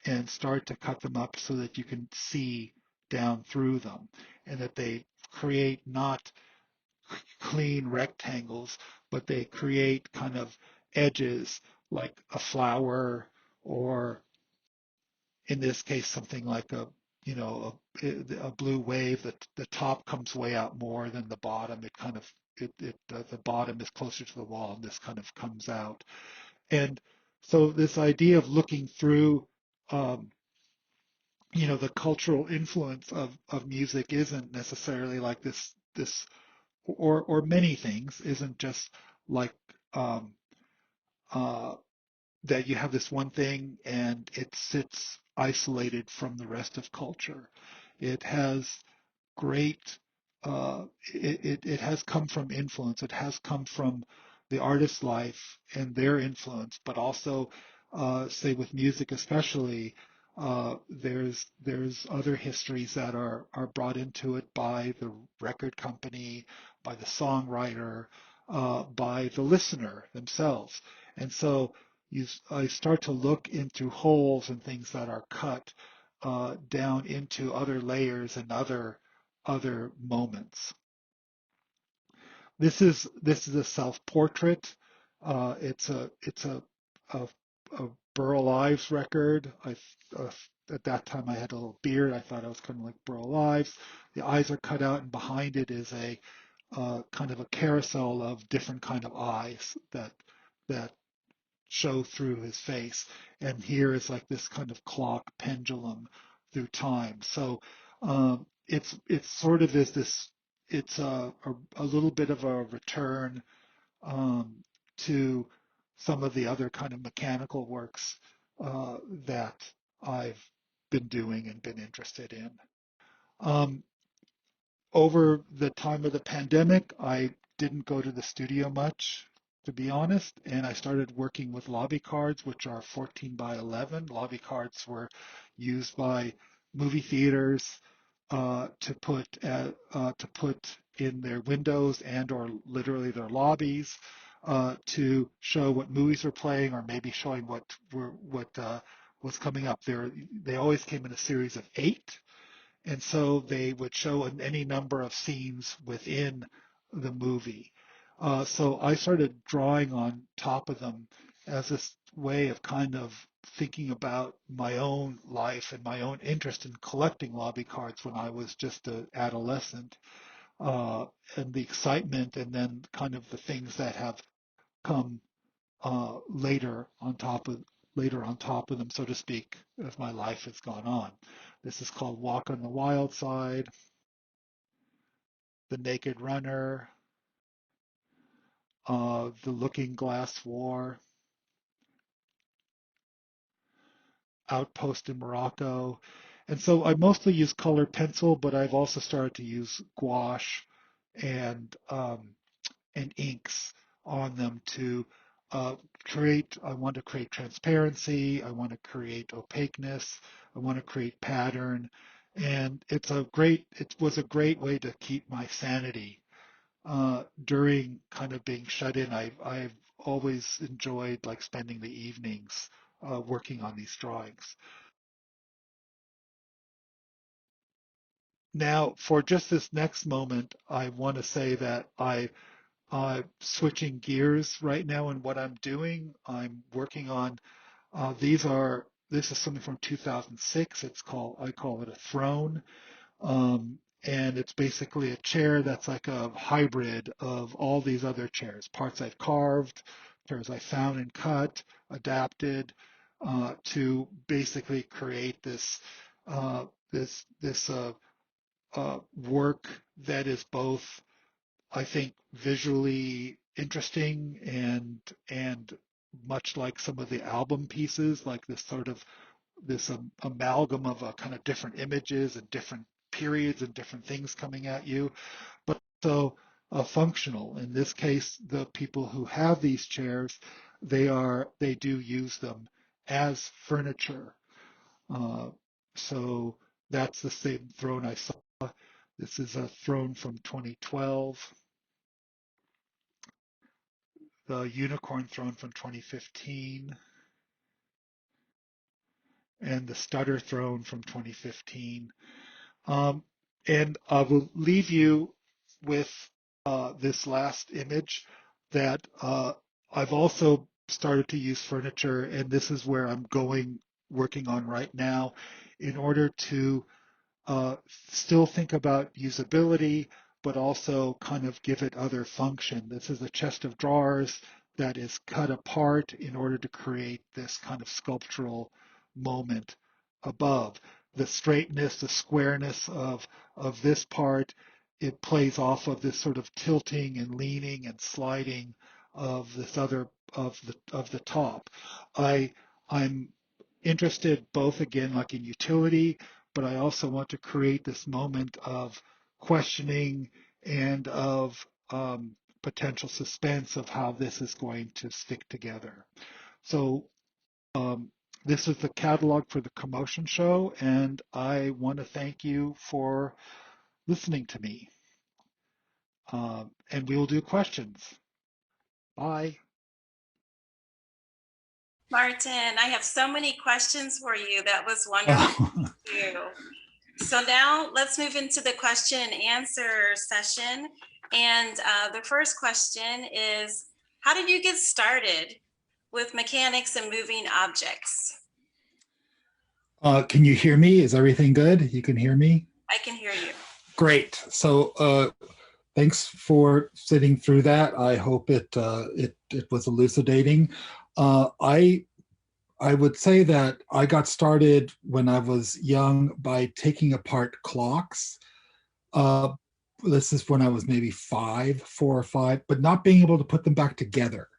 and start to cut them up so that you can see down through them, and that they create not clean rectangles, but they create kind of edges like a flower, or in this case something like a blue wave. That the top comes way out more than the bottom. It kind of the bottom is closer to the wall, and this kind of comes out. And so this idea of looking through, the cultural influence of music isn't necessarily like this or many things isn't just like um, uh, that you have this one thing and it sits isolated from the rest of culture. It has great, it has come from influence. It has come from the artist's life and their influence, but also, say with music especially, there's other histories that are brought into it by the record company, by the songwriter, by the listener themselves. And so I start to look into holes and things that are cut down into other layers and other moments. This is a self-portrait. It's a Burl Ives record. Uh, at that time I had a little beard. I thought I was kind of like Burl Ives. The eyes are cut out, and behind it is a kind of a carousel of different kind of eyes that show through his face. And here is like this kind of clock pendulum through time. So it's sort of is this. It's a little bit of a return um, to some of the other kind of mechanical works that I've been doing and been interested in. Um, Over the time of the pandemic, I didn't go to the studio much, to be honest, and I started working with lobby cards, which are 14 by 11. Lobby cards were used by movie theaters to put in their windows and or literally their lobbies to show what movies were playing or maybe showing what was coming up. They always came in a series of 8. And so they would show any number of scenes within the movie. So I started drawing on top of them as this way of kind of thinking about my own life and my own interest in collecting lobby cards when I was just an adolescent, and the excitement and then kind of the things that have come later on top of them, so to speak, as my life has gone on. This is called Walk on the Wild Side, The Naked Runner, The Looking Glass War, Outpost in Morocco. And so I mostly use colored pencil, but I've also started to use gouache and inks on them to uh, I want to create transparency, I want to create opaqueness, I want to create pattern. And it was a great way to keep my sanity during kind of being shut in. I've always enjoyed like spending the evenings working on these drawings. Now, for just this next moment, I want to say that switching gears right now in what I'm doing. I'm working on this is something from 2006. I call it a throne. And it's basically a chair that's like a hybrid of all these other chairs, parts I've carved, chairs I found and cut, adapted to basically create uh, this work that is both, I think, visually interesting and much like some of the album pieces, like this sort of this amalgam of kind of different images and different periods and different things coming at you, but so functional. In this case, the people who have these chairs, they do use them as furniture. Uh, so that's the same throne I saw. This is a throne from 2012, the unicorn throne from 2015, and the stutter throne from 2015. Um, and I will leave you with this last image that I've also started to use furniture, and this is where I'm working on right now in order to still think about usability, but also kind of give it other function. This is a chest of drawers that is cut apart in order to create this kind of sculptural moment above. The straightness, the squareness of this part, it plays off of this sort of tilting and leaning and sliding of this other of the top. I'm interested both again like in utility, but I also want to create this moment of questioning and of potential suspense of how this is going to stick together. So this is the catalog for the Commotion show, and I want to thank you for listening to me. And we will do questions. Bye. Martin, I have so many questions for you. That was wonderful. Thank you. So now let's move into the question and answer session. And the first question is, how did you get started with mechanics and moving objects? Can you hear me? Is everything good? You can hear me? I can hear you. Great. So thanks for sitting through that. I hope it was elucidating. I would say that I got started when I was young by taking apart clocks. This is when I was maybe 4 or 5, but not being able to put them back together.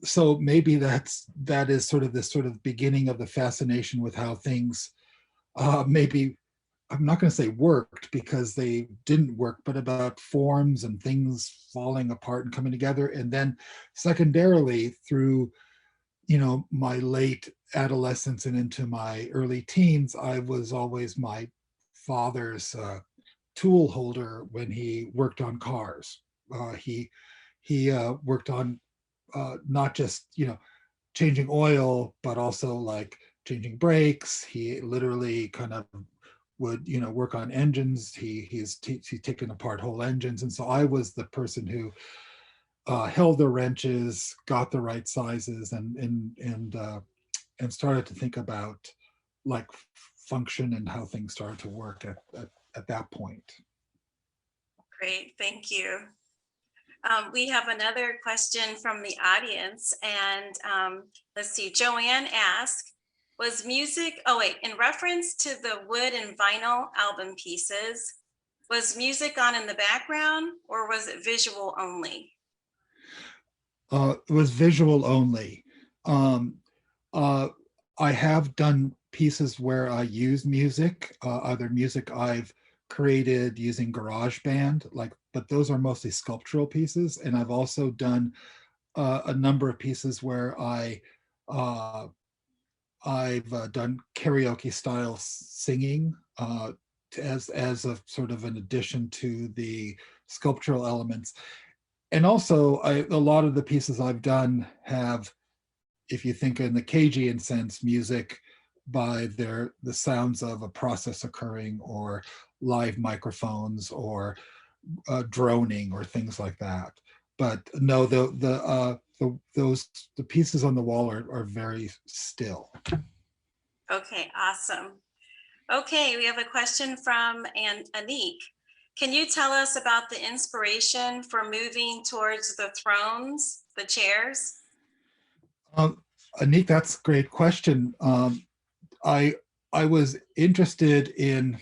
So maybe that is sort of this sort of beginning of the fascination with how things maybe, I'm not going to say worked because they didn't work, but about forms and things falling apart and coming together. And then secondarily through, my late adolescence and into my early teens, I was always my father's tool holder when he worked on cars. He worked on not just changing oil, but also like changing brakes. He literally kind of would work on engines. He's taken apart whole engines, and so I was the person who held the wrenches, got the right sizes, and started to think about like function and how things started to work at that point. Great, thank you. We have another question from the audience, and let's see, Joanne asked, was music, in reference to the wood and vinyl album pieces, was music on in the background or was it visual only? It was visual only. I have done pieces where I use music, either music I've created using GarageBand, but those are mostly sculptural pieces. And I've also done a number of pieces where I've done karaoke style singing as a sort of an addition to the sculptural elements. And also a lot of the pieces I've done have, if you think in the Cagean sense, music by the sounds of a process occurring or live microphones or droning or things like that. But no, the pieces on the wall are very still. Okay, awesome. Okay, we have a question from Anik. Can you tell us about the inspiration for moving towards the thrones, the chairs? Anik, that's a great question. I was interested in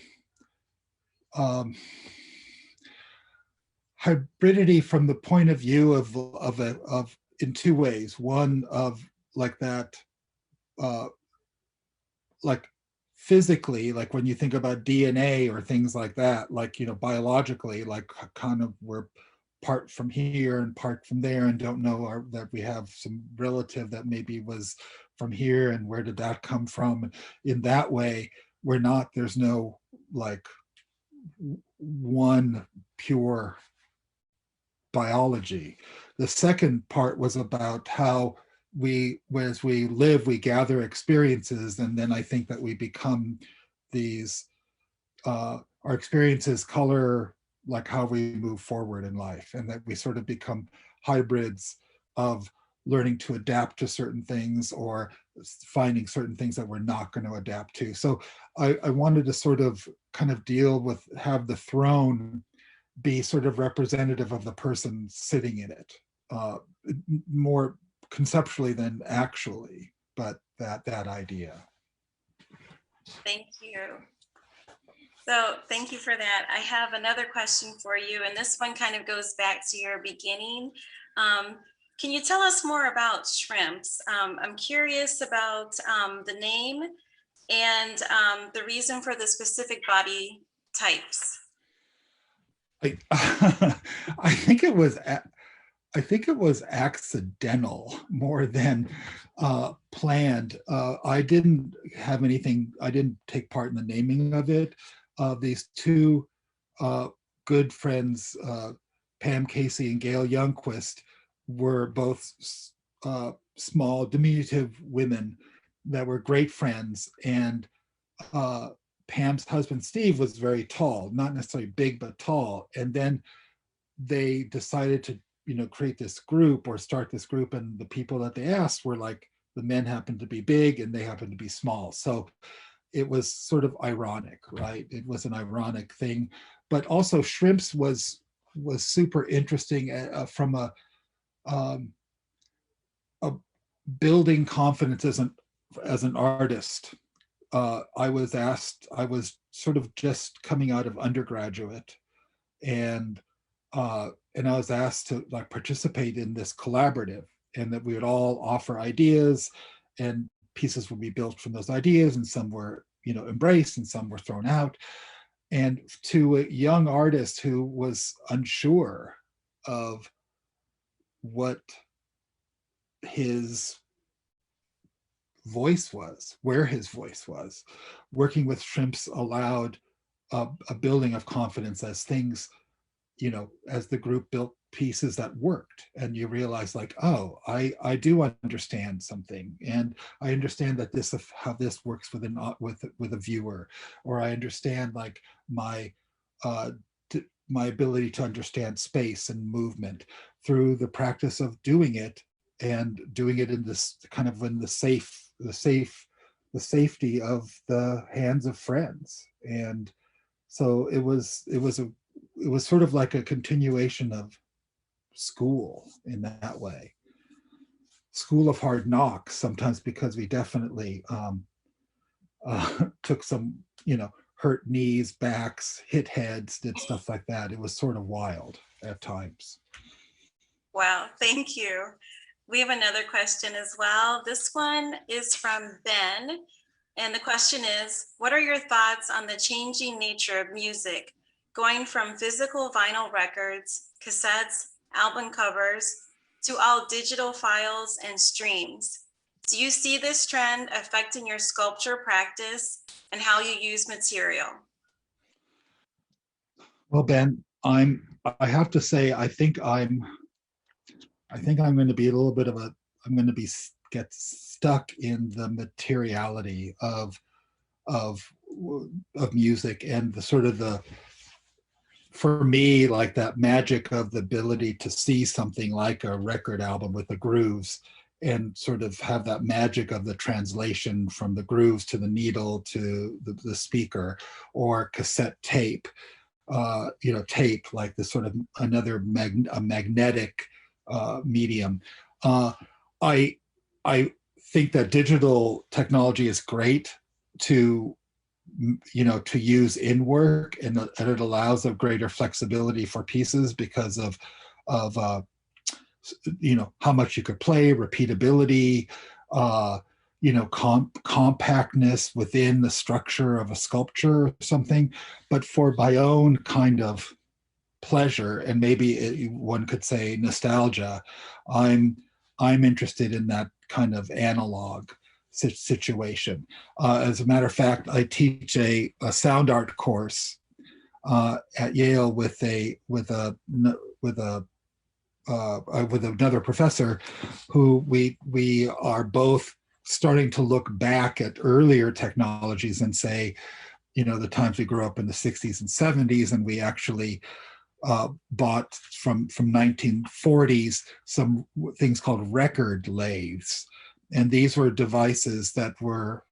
hybridity from the point of view of in two ways. One of like that, like physically, like when you think about DNA or things like that, like biologically, like kind of we're part from here and part from there, and don't know that we have some relative that maybe was from here, and where did that come from? In that way, we're not. There's no like one pure biology. The second part was about how as we live, we gather experiences, and then I think that we become these, our experiences color like how we move forward in life, and that we sort of become hybrids of learning to adapt to certain things or finding certain things that we're not going to adapt to. So I wanted to sort of kind of deal with, have the throne be sort of representative of the person sitting in it, more conceptually than actually, but that idea. Thank you. So thank you for that. I have another question for you, and this one kind of goes back to your beginning. Can you tell us more about shrimps? I'm curious about the name and the reason for the specific body types. I think it was accidental more than planned. I didn't take part in the naming of it. These two good friends, Pam Casey and Gail Youngquist, were both small, diminutive women that were great friends. And Pam's husband, Steve, was very tall, not necessarily big, but tall. And then they decided to, create this group or start this group. And the people that they asked were like, the men happened to be big and they happened to be small. So it was sort of ironic, right? It was an ironic thing. But also shrimps was super interesting from a building confidence as an artist. I was sort of just coming out of undergraduate, and I was asked to like participate in this collaborative, and that we would all offer ideas, and pieces would be built from those ideas, and some were embraced and some were thrown out. And to a young artist who was unsure of what his voice was, where his voice was, working with shrimps allowed a building of confidence as things, as the group built pieces that worked, and you realize like, oh, I do understand something, and I understand that this of how this works with a viewer, or I understand like my ability to understand space and movement through the practice of doing it, and doing it in this kind of in the safety of the hands of friends. And so it was sort of like a continuation of school in that way. School of hard knocks sometimes, because we definitely took some, hurt knees, backs, hit heads, did stuff like that. It was sort of wild at times. Wow, thank you. We have another question as well. This one is from Ben. And the question is, what are your thoughts on the changing nature of music, going from physical vinyl records, cassettes, album covers, to all digital files and streams? Do you see this trend affecting your sculpture practice and how you use material? Well, Ben, I have to say, I think I'm going to be a little bit of I'm going to get stuck in the materiality of music, and the sort of for me, like that magic of the ability to see something like a record album with the grooves, and sort of have that magic of the translation from the grooves to the needle to the speaker, or cassette tape, tape, like this sort of another magnetic medium. I think that digital technology is great to use in work, and it allows a greater flexibility for pieces because of how much you could play, repeatability, compactness within the structure of a sculpture or something. But for my own kind of pleasure, and maybe one could say nostalgia, I'm interested in that kind of analog situation. As a matter of fact, I teach a sound art course at Yale with another professor, who we are both starting to look back at earlier technologies and say, the times we grew up in the 60s and 70s, and we actually bought from 1940s some things called record lathes. And these were devices that were,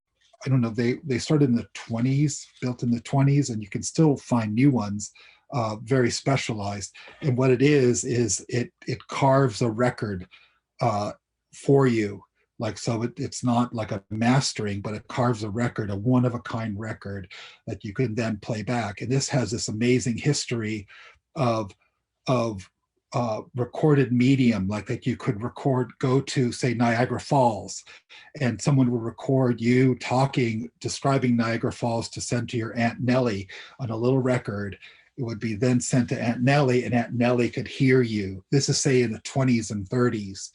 I don't know, they started in the 20s, built in the 20s, and you can still find new ones very specialized. And what it is it carves a record for you. Like, so it's not like a mastering, but it carves a record, a one-of-a-kind record that you can then play back. And this has this amazing history of recorded medium, like that you could go to, say, Niagara Falls, and someone will record you talking, describing Niagara Falls to send to your Aunt Nellie on a little record. It would be then sent to Aunt Nellie, and Aunt Nellie could hear you. This is, say, in the 20s and 30s.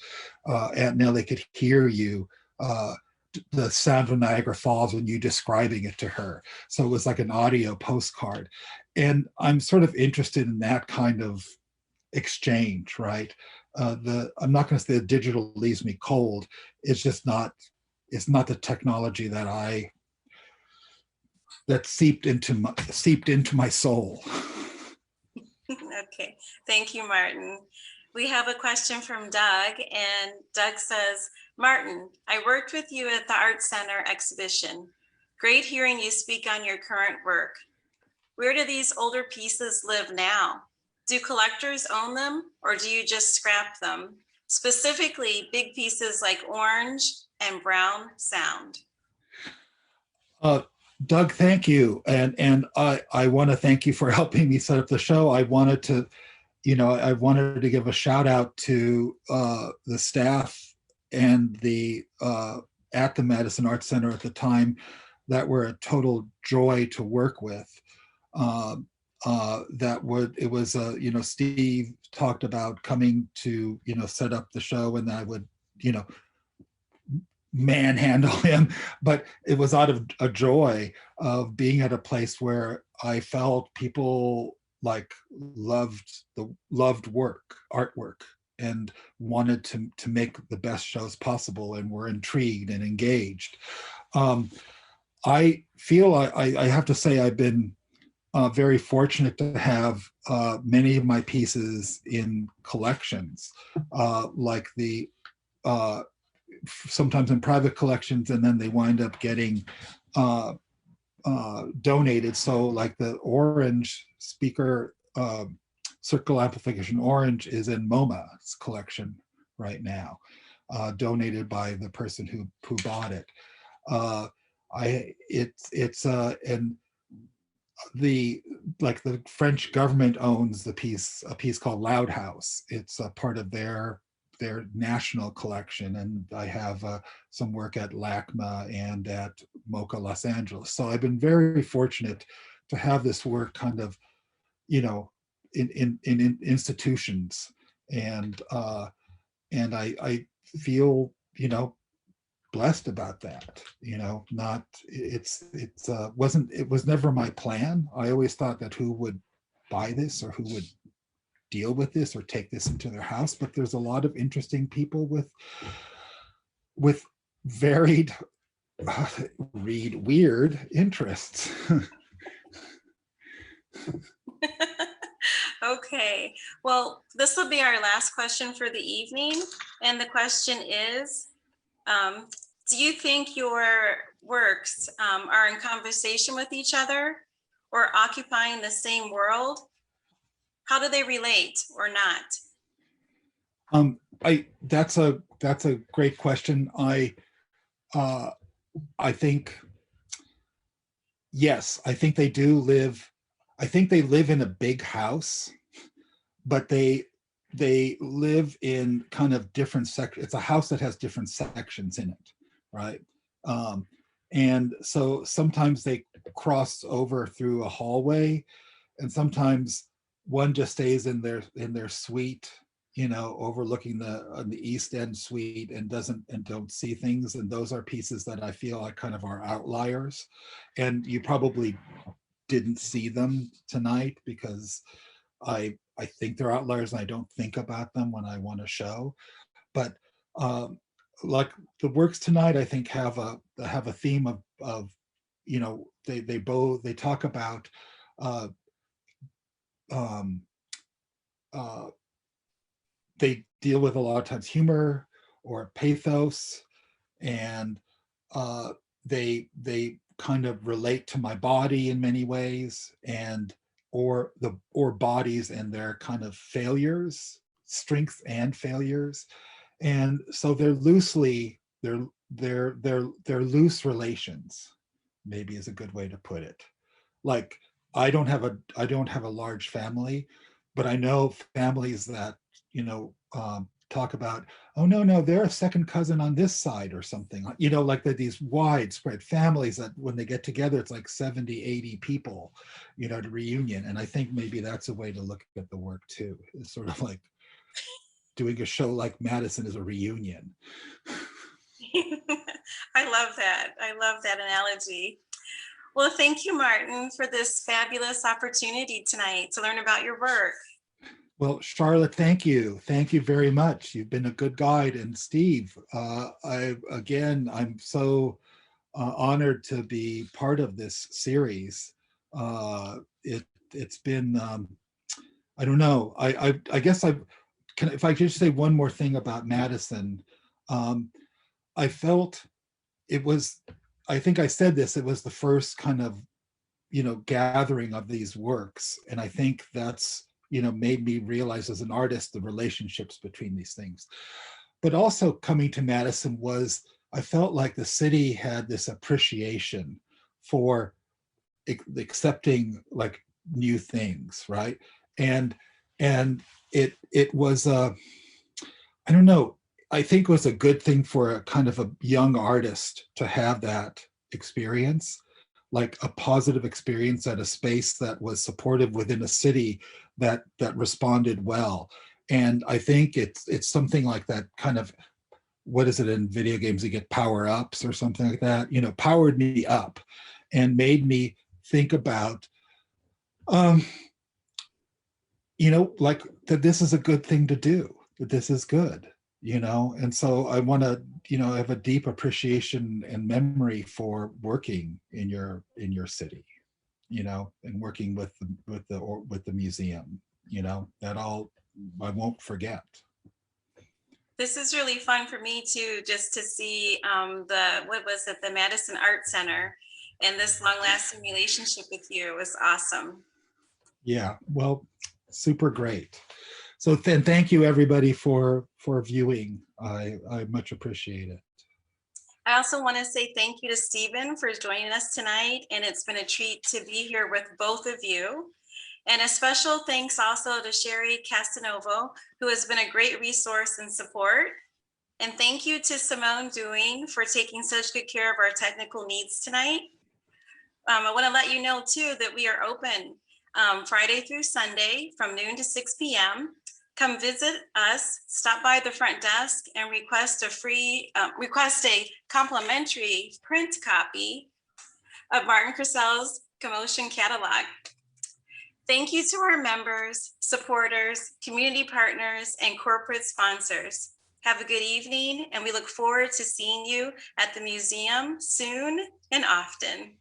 Aunt Nellie could hear you, the sound of Niagara Falls when you describing it to her. So it was like an audio postcard. And I'm sort of interested in that kind of exchange, right? I'm not going to say the digital leaves me cold. It's just not, it's not the technology that seeped into my soul. Okay, thank you, Martin. We have a question from Doug, and Doug says, Martin, I worked with you at the Art Center exhibition. Great hearing you speak on your current work. Where do these older pieces live now? Do collectors own them, or do you just scrap them? Specifically, big pieces like Orange and Brown Sound. Doug, thank you. And I want to thank you for helping me set up the show. I wanted to give a shout out to the staff and the at the Madison Art Center at the time that were a total joy to work with. Steve talked about coming to, set up the show, and I would, manhandle him, but it was out of a joy of being at a place where I felt people like loved artwork, and wanted to make the best shows possible, and were intrigued and engaged. I feel I have to say I've been very fortunate to have many of my pieces in collections, like sometimes in private collections, and then they wind up getting donated. So like the Orange speaker, Circle Amplification Orange is in MoMA's collection right now, donated by the person who bought it. And the French government owns a piece called Loud House. It's a part of their national collection, and I have some work at LACMA and at MoCA Los Angeles. So I've been very fortunate to have this work kind of, in institutions, and I feel, blessed about that. It was never my plan. I always thought that who would buy this, or who would deal with this, or take this into their house, but there's a lot of interesting people with varied weird interests. Okay, well, this will be our last question for the evening, and the question is, do you think your works are in conversation with each other, or occupying the same world? How do they relate, or not? That's a great question. I think, yes, I think they do live. I think they live in a big house, but they live in kind of different sections. It's a house that has different sections in it, right? And so sometimes they cross over through a hallway, and sometimes one just stays in their suite, overlooking the East End suite, and don't see things. And those are pieces that I feel like kind of are outliers, and you probably didn't see them tonight because I think they're outliers, and I don't think about them when I want to show. But like the works tonight, I think have a theme of they talk about they deal with a lot of times humor or pathos, and they kind of relate to my body in many ways, and or bodies and their kind of failures, strengths and failures. And so they're loose relations, maybe is a good way to put it. Like I don't have a large family, but I know families that, talk about, oh no, they're a second cousin on this side or something, like these widespread families that when they get together, it's like 70, 80 people, to reunion. And I think maybe that's a way to look at the work too. It's sort of like doing a show like Madison is a reunion. I love that. I love that analogy. Well, thank you, Martin, for this fabulous opportunity tonight to learn about your work. Well, Charlotte, thank you. Thank you very much. You've been a good guide. And Steve, I'm so honored to be part of this series. It's been, I don't know, I guess if I could just say one more thing about Madison, I felt it was, I think I said this, it was the first kind of, gathering of these works. And I think that's, made me realize as an artist the relationships between these things. But also coming to Madison was, I felt like the city had this appreciation for accepting like new things, right? And it was I don't know, I think it was a good thing for a kind of a young artist to have that experience, like a positive experience at a space that was supportive within a city that responded well. And I think it's something like that kind of, what is it in video games, you get power ups or something like that, powered me up and made me think about, like that this is a good thing to do, that this is good, and so I want to, have a deep appreciation and memory for working in your city, and working with the museum, that all I won't forget. This is really fun for me too, just to see the Madison Art Center and this long-lasting relationship with you. It was awesome. Yeah, well, super great. So thank you everybody for viewing. I much appreciate it. I also want to say thank you to Stephen for joining us tonight, and it's been a treat to be here with both of you. And a special thanks also to Sherry Casanova, who has been a great resource and support. And thank you to Simone Dewing for taking such good care of our technical needs tonight. I want to let you know too that we are open Friday through Sunday from noon to 6 p.m. Come visit us, stop by the front desk and request a complimentary print copy of Martin Kersels' Commotion catalog. Thank you to our members, supporters, community partners, and corporate sponsors. Have a good evening, and we look forward to seeing you at the museum soon and often.